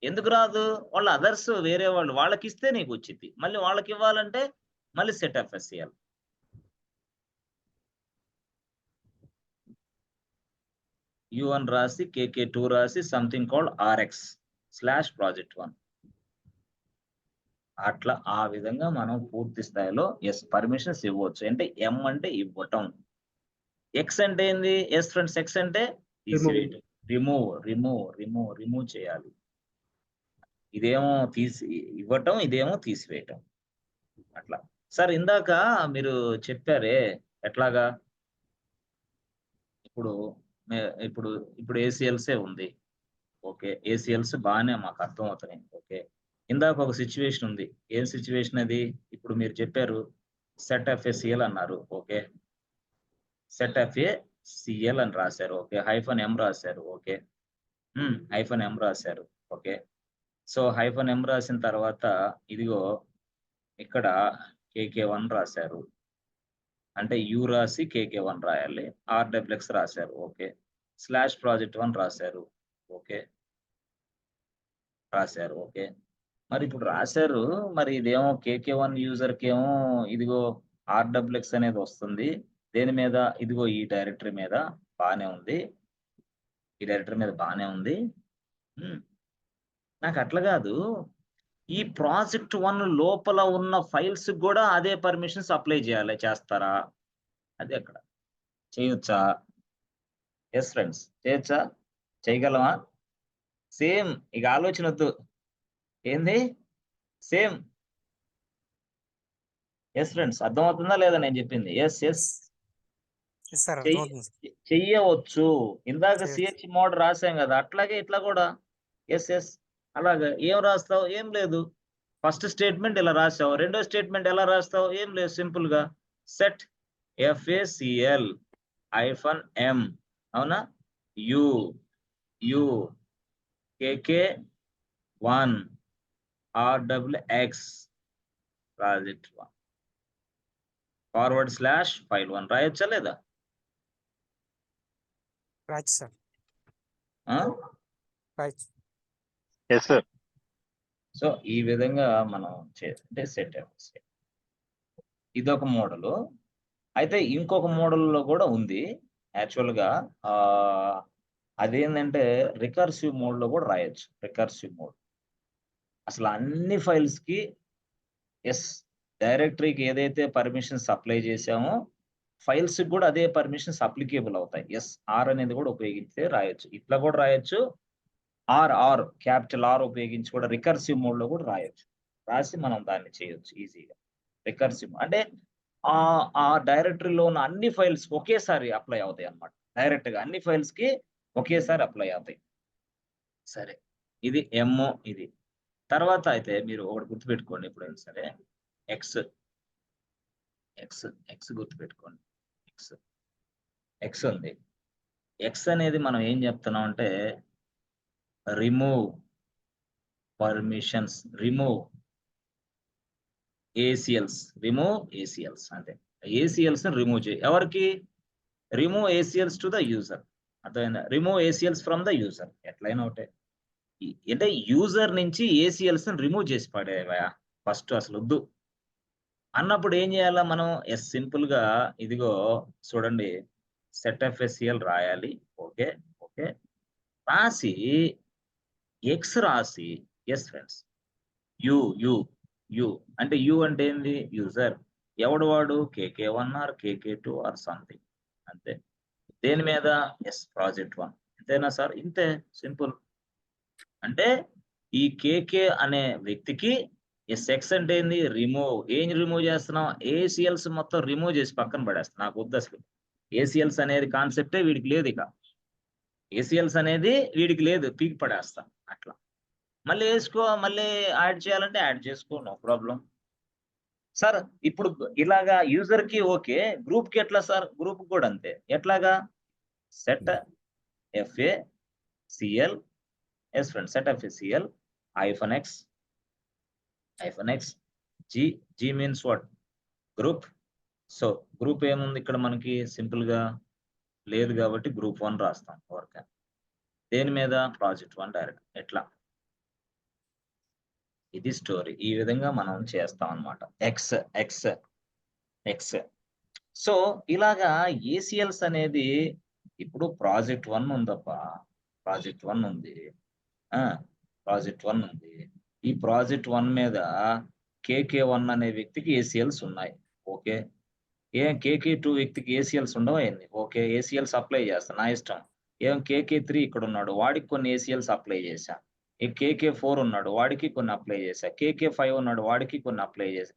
A: ఎందుకు రాదు, వాళ్ళ అదర్స్ వేరే వాళ్ళు, వాళ్ళకి ఇస్తే నీకు వచ్చింది. మళ్ళీ వాళ్ళకి ఇవ్వాలంటే మళ్ళీ సెట్ ఎఫ్ఎస్సిఎల్. U1 రాసి కేకే2 రాసి సంథింగ్ కాల్డ్ ఆర్ఎక్స్ స్లాష్ ప్రాజెక్ట్1. అట్లా ఆ విధంగా మనం పూర్తి స్థాయిలో పర్మిషన్స్ ఇవ్వచ్చు. అంటే ఎం అంటే ఇవ్వటం, ఎక్స్ అంటే ఏంది, ఫ్రెండ్స్, ఎక్స్ అంటే తీసివేయటం, రిమూవ్ చేయాలి. ఇదేమో ఇవ్వటం, ఇదేమో తీసివేయటం, అట్లా. సార్ ఇందాక మీరు చెప్పారే ఎట్లాగా, ఇప్పుడు ఇప్పుడు ఏసీఎల్సే ఉంది, ఓకే, ఏసీఎల్స్ బాగానే మాకు అర్థం అవుతున్నాయి, ఓకే. ఇందాక ఒక సిచ్యువేషన్ ఉంది, ఏం సిచ్యువేషన్ అది, ఇప్పుడు మీరు చెప్పారు సెట్ ఎఫ్ఏసిఎల్ అన్నారు, ఓకే, సెట్ ఎఫ్ఏసిఎల్ అని రాశారు, ఓకే, -m రాశారు, ఓకే, -m రాశారు, ఓకే. సో -m రాసిన తర్వాత ఇదిగో ఇక్కడ కేకే1 రాశారు, అంటే యూ రాసి కేకే1 రాయాలి, ఆర్డబ్ల్యూఎక్స్ రాశారు, ఓకే, స్లాష్ ప్రాజెక్ట్1 రాశారు, ఓకే, ఓకే. మరి ఇప్పుడు రాశారు, మరి ఇదేమో కేకే1 యూజర్కి ఏమో ఇదిగో ఆర్డబ్ల్యూఎక్స్ అనేది వస్తుంది, దేని మీద, ఇదిగో ఈ డైరెక్టరీ మీద బాగానే ఉంది, నాకు అట్లా కాదు, ఈ ప్రాజెక్ట్1 లోపల ఉన్న ఫైల్స్ కూడా అదే పర్మిషన్స్ అప్లై చేస్తారా, అది అక్కడ చేయొచ్చా, ఫ్రెండ్స్, చేయొచ్చా, చేయగలమా, సేమ్, ఇక ఆలోచన వద్దు, ఏంది సేమ్. ఫ్రెండ్స్, అర్థమవుతుందా లేదా నేను చెప్పింది, చెయ్యవచ్చు. ఇందాక సిహెచ్ మోడ్ రాసాం కదా, అట్లాగే ఇట్లా కూడా అలాగే. ఏం రాస్తావు, ఏం లేదు, ఫస్ట్ స్టేట్మెంట్ ఇలా రాసావు, రెండో స్టేట్మెంట్ ఎలా రాస్తావు, ఏం లేదు, సింపుల్ గా సెట్ ఎఫ్ఏసిఎల్ -m, అవునా, యు కేకే1 ఆర్డబ్ల్యూఎక్స్ ప్రాజెక్ట్1 /file1 రాయొచ్చా లేదా,
C: రాయొచ్చు సార్, రాయొచ్చు.
A: సో ఈ విధంగా మనం అంటే సెట్ ఎఫ్ఎస్సిఎల్ ఇదొక మోడల్. అయితే ఇంకొక మోడల్లో కూడా ఉంది యాక్చువల్గా, అదేంటంటే రికర్సివ్ మోడ్లో కూడా రాయొచ్చు. రికర్సివ్ మోడ్ అసలు అన్ని ఫైల్స్కి డైరెక్టరీకి ఏదైతే పర్మిషన్స్ అప్లై చేసామో ఫైల్స్ కూడా అదే పర్మిషన్స్ అప్లికేబుల్ అవుతాయి. ఆర్ అనేది కూడా ఉపయోగిస్తే రాయొచ్చు, ఇట్లా కూడా రాయొచ్చు, క్యాపిటల్ ఆర్ ఉపయోగించి కూడా రికర్సివ్ మోడ్లో కూడా రాయొచ్చు. రాసి మనం దాన్ని చేయొచ్చు ఈజీగా. రికర్సివ్ అంటే ఆ డైరెక్టరీలో ఉన్న అన్ని ఫైల్స్ ఒకేసారి అప్లై అవుతాయి అన్నమాట. డైరెక్ట్ గా అన్ని ఫైల్స్ కి ఒకేసారి అప్లై అవుతాయి. సరే, ఇది ఎంఓ. ఇది తర్వాత అయితే మీరు ఒకటి గుర్తుపెట్టుకోండి, ఎప్పుడైనా సరే ఎక్స్ గుర్తుపెట్టుకోండి. ఎక్స్ ఉంది. ఎక్స్ అనేది మనం ఏం చెప్తున్నాం అంటే రిమూవ్ పర్మిషన్స్, రిమూవ్ ఏసీఎల్స్ అంటే ఏసీఎల్స్ రిమూవ్ చేయి. ఎవరికి? Remove ACLs to the user. అర్థమైందా? Remove ACLs from the user. ఎట్లయినా ఒకటే. అంటే యూజర్ నుంచి ఏసీఎల్స్ రిమూవ్ చేసి పడేవా ఫస్ట్, అసలు వద్దు అన్నప్పుడు ఏం చేయాలా మనం? సింపుల్ గా ఇదిగో చూడండి, సెట్ ఎఫ్ఎస్సిఎల్ రాయాలి. ఓకే ఓకే రాసి ఎక్స్ రాసి, yes friends, U U U అంటే యు అంటే ఏంది? యూజర్. ఎవడు వాడు? KK1 are KK2 or something. అంతే. దేని మీద? ప్రాజెక్ట్ 1. అంతేనా సార్? ఇంతే, సింపుల్. అంటే ఈ కేకే అనే వ్యక్తికి ఎక్స్ అంటే ఏంది? రిమూవ్. ఏం రిమూవ్ చేస్తున్నాం? ఏసీఎల్స్ మొత్తం రిమూవ్ చేసి పక్కన పడేస్తాం. నాకు వద్దు అసలు. ఏసీఎల్స్ అనేది కాన్సెప్టే వీడికి లేదు. ఇక ఏసీఎల్స్ అనేది వీడికి లేదు, పీకి పడేస్తాం అట్లా. మళ్ళీ వేసుకో, మళ్ళీ యాడ్ చేయాలంటే యాడ్ చేసుకో, నో ప్రాబ్లం. సార్ ఇప్పుడు ఇలాగా యూజర్ కి ఓకే, గ్రూప్ కి ఎట్లా సార్? గ్రూప్ కూడా అంతే. ఎట్లాగా? Set FACL, yes friend, set FACL -X G means what? Group. So group ఏముంది ఇక్కడ మనకి? సింపుల్ గా లేదు కాబట్టి గ్రూప్ 1 రాస్తాం. ఓకే. దేని మీద? Project 1 direct. ఎట్లా? ఇది స్టోరీ. ఈ విధంగా మనం చేస్తాం అన్నమాట. ఎక్స్. సో ఇలాగా ఏసీఎల్స్ అనేది ఇప్పుడు ప్రాజెక్ట్ 1 ఉందప్పా. ప్రాజెక్ట్ 1 ఉంది. ప్రాజెక్ట్ 1 ఉంది. ఈ ప్రాజెక్ట్ 1 మీద KK1 అనే వ్యక్తికి ఏసీఎల్స్ ఉన్నాయి. ఓకే. KK2 వ్యక్తికి ఏసీఎల్స్ ఉండవా ఏంది? ఓకే. ఏసీఎల్స్ అప్లై చేస్తా, నా ఇష్టం. KK3 ఇక్కడ ఉన్నాడు, వాడికి కొన్ని ఏసీఎల్స్ అప్లై చేశా. KK4 ఉన్నాడు, వాడికి కొన్ని అప్లై చేశా. KK5 ఉన్నాడు, వాడికి కొన్ని అప్లై చేశా.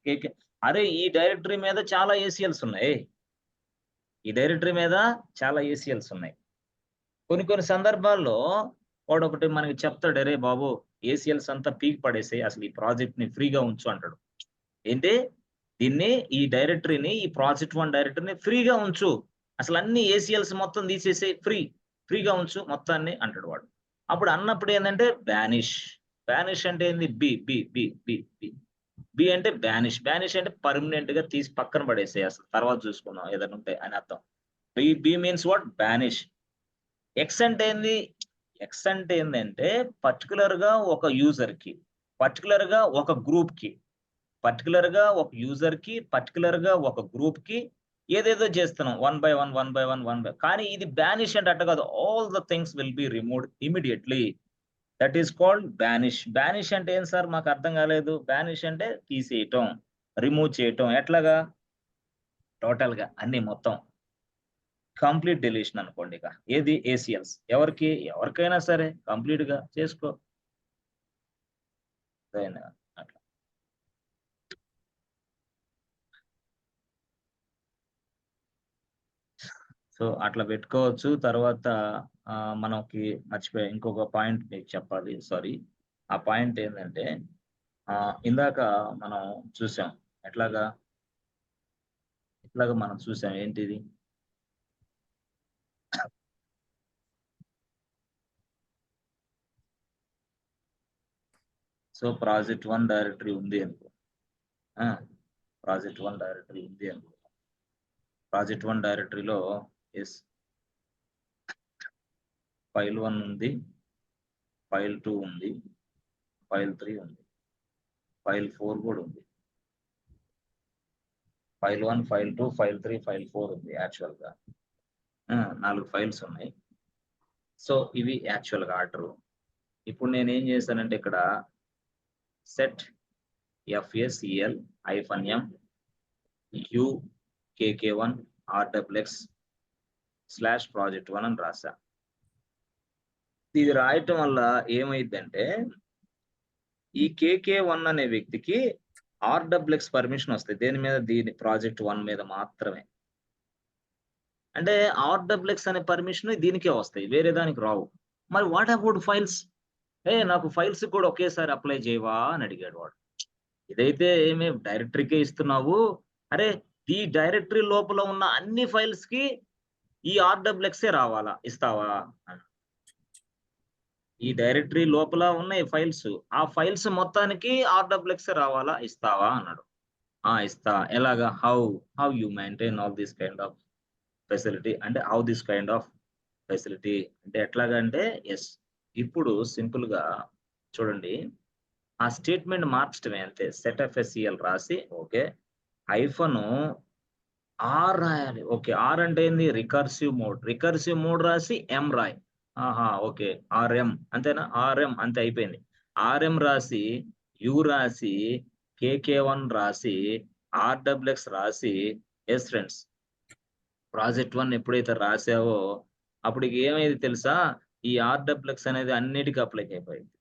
A: అరే ఈ డైరెక్టరీ మీద చాలా ఏసీఎల్స్ ఉన్నాయి. ఈ డైరెక్టరీ మీద చాలా ఏసీఎల్స్ ఉన్నాయి. కొన్ని సందర్భాల్లో వాడు ఒకటి మనకి చెప్తాడు, అరే బాబు ఏసీఎల్స్ అంతా పీక్ పడేసి అసలు ఈ ప్రాజెక్ట్ ని ఫ్రీగా ఉంచు అంటాడు. ఏంటి? దీన్ని, ఈ డైరెక్టరీని, ఈ ప్రాజెక్ట్ 1 డైరెక్టరీని ఫ్రీగా ఉంచు, అసలు అన్ని ఏసీఎల్స్ మొత్తం తీసేసి ఫ్రీగా ఉంచు మొత్తాన్ని అంటాడు వాడు. అప్పుడు అన్నప్పుడు ఏంటంటే బ్యానిష్ అంటే ఏంది? బి అంటే బ్యానిష్ అంటే పర్మనెంట్ గా తీసి పక్కన పడేసే, అసలు తర్వాత చూసుకుందాం ఏదైనా ఉంటే అని అర్థం. B means what? Banish. X అంటే ఏంది? ఎక్స్ అంటే ఏంటంటే పర్టికులర్ గా ఒక యూజర్ కి, పర్టికులర్ గా ఒక గ్రూప్ కి, పర్టికులర్ గా ఒక యూజర్ కి, పర్టికులర్ గా ఒక గ్రూప్ కి ఏదేదో చేస్తున్నాం, 1 by 1. కానీ ఇది బ్యానిష్ అంటే అట్ట కాదు. All the things will be removed immediately. That is called banish. Banish అంటే ఏం సార్? మాకు అర్థం కాలేదు. బ్యానిష్ అంటే తీసేయటం, రిమూవ్ చేయటం. ఎట్లాగా? టోటల్ గా అన్ని మొత్తం కంప్లీట్ డెలీషన్ అనుకోండి. ఇక ఏది? ఏసీఎల్స్. ఎవరికైనా సరే కంప్లీట్ గా చేసుకో. అట్లా. సో అట్లా పెట్టుకోవచ్చు. తర్వాత మనకి మర్చిపోయా ఇంకొక పాయింట్ మీకు చెప్పాలి, సారీ. ఆ పాయింట్ ఏంటంటే ఇందాక మనం చూసాం. ఇట్లాగా మనం చూసాం. ఏంటిది? సో ప్రాజెక్ట్ 1 డైరెక్టరీ ఉంది అనుకో. ప్రాజెక్ట్ 1 డైరెక్టరీ ఉంది అనుకో. ప్రాజెక్ట్ 1 డైరెక్టరీలో ఫైల్ 1 ఉంది, ఫైల్ 2 ఉంది, ఫైల్ 3 ఉంది, ఫైల్ 4 కూడా ఉంది. ఫైల్ 1, ఫైల్ 2, ఫైల్ 3, ఫైల్ 4 ఉంది యాక్చువల్ గా. 4 ఫైల్స్ ఉన్నాయి. సో ఇవి యాక్చువల్ గా ఆర్డర్. ఇప్పుడు నేను ఏం చేశానంటే ఇక్కడ set FACL -M U KK1 RXX/project1 అని రాసా. ఇది రాయటం వల్ల ఏమైందంటే ఈ KK1 అనే వ్యక్తికి RXX పర్మిషన్ వస్తాయి. దేని మీద? దీని ప్రాజెక్ట్ 1 మీద మాత్రమే. అంటే RXX అనే పర్మిషన్ దీనికే వస్తాయి, వేరే దానికి రావు. మరి వాట్ అబౌట్ ఫైల్స్? నాకు ఫైల్స్ కూడా ఒకేసారి అప్లై చేయవా అని అడిగాడు వాడు. ఇదైతే ఏమి డైరెక్టరీకే ఇస్తున్నావు, అరే ఈ డైరెక్టరీ లోపల ఉన్న అన్ని ఫైల్స్ కి ఈ ఆర్డబ్ల్యూఎక్సే రావాలా, ఇస్తావా? ఈ డైరెక్టరీ లోపల ఉన్న ఫైల్స్, ఆ ఫైల్స్ మొత్తానికి ఆర్డబ్ల్యూఎక్సే రావాలా, ఇస్తావా అన్నాడు. ఇస్తా. ఎలాగా? How you maintain all this kind of facility అంటే how this kind of facility అంటే ఎట్లాగంటే ఎస్. ఇప్పుడు సింపుల్ గా చూడండి, ఆ స్టేట్మెంట్ మార్చడమే అంతే. సెట్ ఎఫ్ ఎస్ఈఎల్ రాసి ఓకే హైఫను ఆర్ రాయాలి. ఓకే, ఆర్ అంటే ఏంది? రికర్సివ్ మోడ్ రాసి ఎం రాయి. ఓకే, ఆర్ఎం అంతేనా? ఆర్ఎం అంతే, అయిపోయింది. ఆర్ఎం రాసి యు రాసి కేకే1 రాసి ఆర్డబ్ల్యూఎక్స్ రాసి ఎస్ ఫ్రెండ్స్. ప్రాజెక్ట్ 1 ఎప్పుడైతే రాసావో అప్పుడు ఏమైంది తెలుసా? ఈ ఆర్డబ్ల్యూఎక్స్ అనేది అన్నిటికీ అప్లై అయిపోయింది.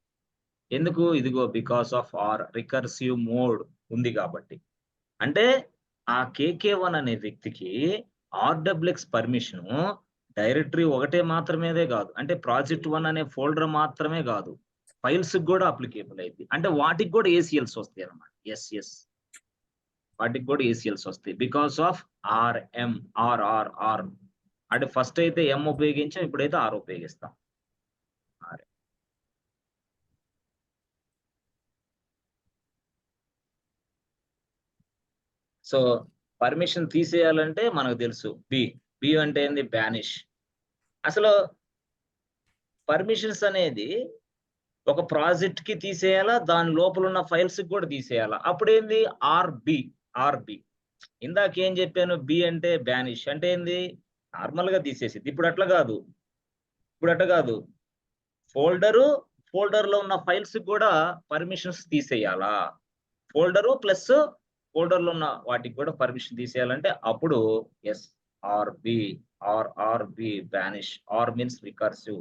A: ఎందుకు? ఇదిగో because of R recursive mode ఉంది కాబట్టి. అంటే ఆ కేకే1 అనే వ్యక్తికి ఆర్డబ్ల్యూఎక్స్ పర్మిషన్ డైరెక్టరీ ఒకటే మాత్రమేదే కాదు, అంటే ప్రాజెక్ట్ 1 అనే ఫోల్డర్ మాత్రమే కాదు, ఫైల్స్ కూడా అప్లికేబుల్ అయింది. అంటే వాటికి కూడా ఏసీఎల్స్ వస్తాయి అన్నమాట. ఎస్, వాటికి కూడా ఏసీఎల్స్ వస్తాయి బికాస్ ఆఫ్ ఆర్ఎం. ఆర్ అంటే ఫస్ట్ అయితే ఎం ఉపయోగించాం, ఇప్పుడైతే ఆర్ ఉపయోగిస్తాం. సో పర్మిషన్ తీసేయాలంటే మనకు తెలుసు బి అంటే ఏంది? బ్యానిష్. అసలు పర్మిషన్స్ అనేది ఒక ప్రాజెక్ట్ కి తీసేయాలా, దాని లోపల ఉన్న ఫైల్స్ కూడా తీసేయాలా. అప్పుడేంది? ఆర్బి. ఇందాక ఏం చెప్పాను? బి అంటే బ్యానిష్ అంటే ఏంది? నార్మల్ గా తీసేసింది. ఇప్పుడు అట్లా కాదు. ఫోల్డర్ లో ఉన్న ఫైల్స్ కూడా పర్మిషన్స్ తీసేయాలా. ఫోల్డర్ లో ఉన్న వాటికి కూడా పర్మిషన్ తీసేయాలంటే అప్పుడు yes RB banish. R means recursive.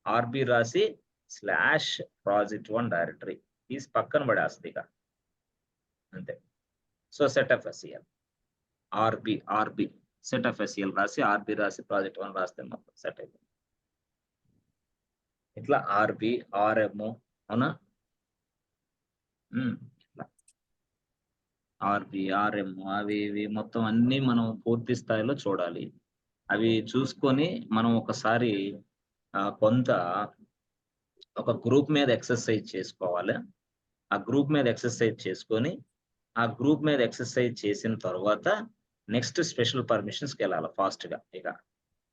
A: RB రాసి /project1 డైరెక్టరీ తీసి పక్కన పడేస్తుంది ఇక అంతే. So set F SEL RB set F SEL రాసి ఆర్బి రాసి ప్రాజెక్ట్ 1 రాస్తే మొత్తం సెట్ అయిపోయింది. ఇట్లా ఆర్బి ఆర్ఎం అవునా? ఆర్బి ఆర్ఎం అవి ఇవి మొత్తం అన్ని మనం పూర్తి స్థాయిలో చూడాలి. అవి చూసుకొని మనం ఒకసారి కొంత ఒక గ్రూప్ మీద ఎక్సర్సైజ్ చేసుకోవాలి. ఆ గ్రూప్ మీద ఎక్సర్సైజ్ చేసుకొని ఆ గ్రూప్ మీద ఎక్సర్సైజ్ చేసిన తర్వాత నెక్స్ట్ స్పెషల్ పర్మిషన్స్కి వెళ్ళాలి ఫాస్ట్ గా. ఇక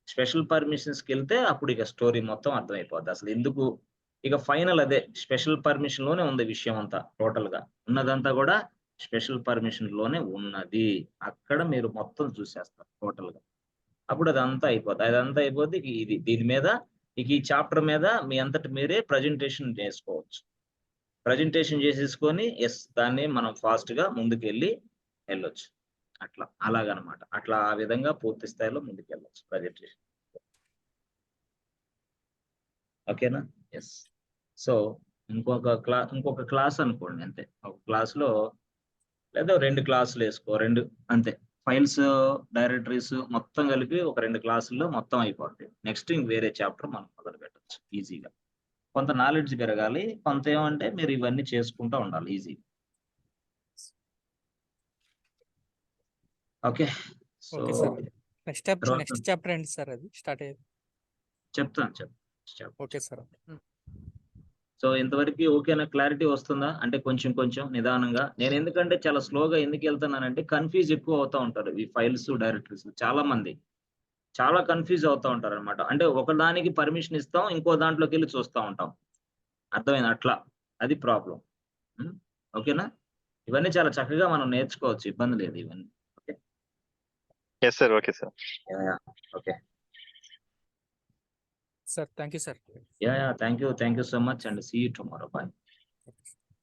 A: స్పెషల్ పర్మిషన్స్కి వెళ్తే అప్పుడు ఇక స్టోరీ మొత్తం అర్థమైపోద్ది. అసలు ఎందుకు ఇక ఫైనల్ అదే స్పెషల్ పర్మిషన్ లోనే ఉంది విషయం అంతా. టోటల్ గా ఉన్నదంతా కూడా స్పెషల్ పర్మిషన్ లోనే ఉన్నది. అక్కడ మీరు మొత్తం చూసేస్తారు టోటల్ గా. అప్పుడు అదంతా అయిపోద్ది. ఇది దీని మీద ఇక ఈ చాప్టర్ మీద మీ అంతటి మీరే ప్రజెంటేషన్ చేసుకోవచ్చు. ప్రజెంటేషన్ చేసేసుకొని ఎస్ దాన్ని మనం ఫాస్ట్ గా ముందుకు వెళ్ళొచ్చు. అలాగనమాట. అట్లా ఆ విధంగా పూర్తి స్థాయిలో ముందుకు వెళ్ళొచ్చు ప్రజెంటేషన్. ఓకేనా? ఎస్. సో ఇంకొక క్లాస్ అనుకోండి అంతే. ఒక క్లాస్ లో లేదా 2 క్లాసులు వేసుకో, 2 అంతే. ఫైల్స్ డైరెక్టరీస్ మొత్తం కలిపి ఒక 2 క్లాసుల్లో మొత్తం అయిపోతాయి. నెక్స్ట్ ఇంక వేరే చాప్టర్ మనం మొదలు పెట్టచ్చు ఈజీగా. కొంత నాలెడ్జ్ పెరగాలి, కొంత ఏమంటే మీరు ఇవన్నీ చేసుకుంటూ ఉండాలి ఈజీగా. Okay. So
C: okay sir. Next chapter ఏంటి సార్? అది స్టార్ట్ అయ్యేది
A: చెప్తాను.
C: Okay sir.
A: సో ఇంతవరకు ఓకేనా? క్లారిటీ వస్తుందా? అంటే కొంచెం నిదానంగా. నేను ఎందుకంటే చాలా స్లోగా ఎందుకు వెళ్తున్నానంటే కన్ఫ్యూజ్ ఎక్కువ అవుతా ఉంటారు ఈ ఫైల్స్ డైరెక్టరీస్. చాలా మంది చాలా కన్ఫ్యూజ్ అవుతా ఉంటారు అనమాట. అంటే ఒకదానికి పర్మిషన్ ఇస్తాం, ఇంకో దాంట్లోకి వెళ్ళి చూస్తూ ఉంటాం. అర్థమైంది? అట్లా అది ప్రాబ్లం. ఓకేనా? ఇవన్నీ చాలా చక్కగా మనం నేర్చుకోవచ్చు, ఇబ్బంది లేదు ఇవన్నీ. Okay.
D: Yes sir. Okay sir.
A: Okay
C: sir thank you sir.
A: Thank you so much and see you tomorrow. Bye.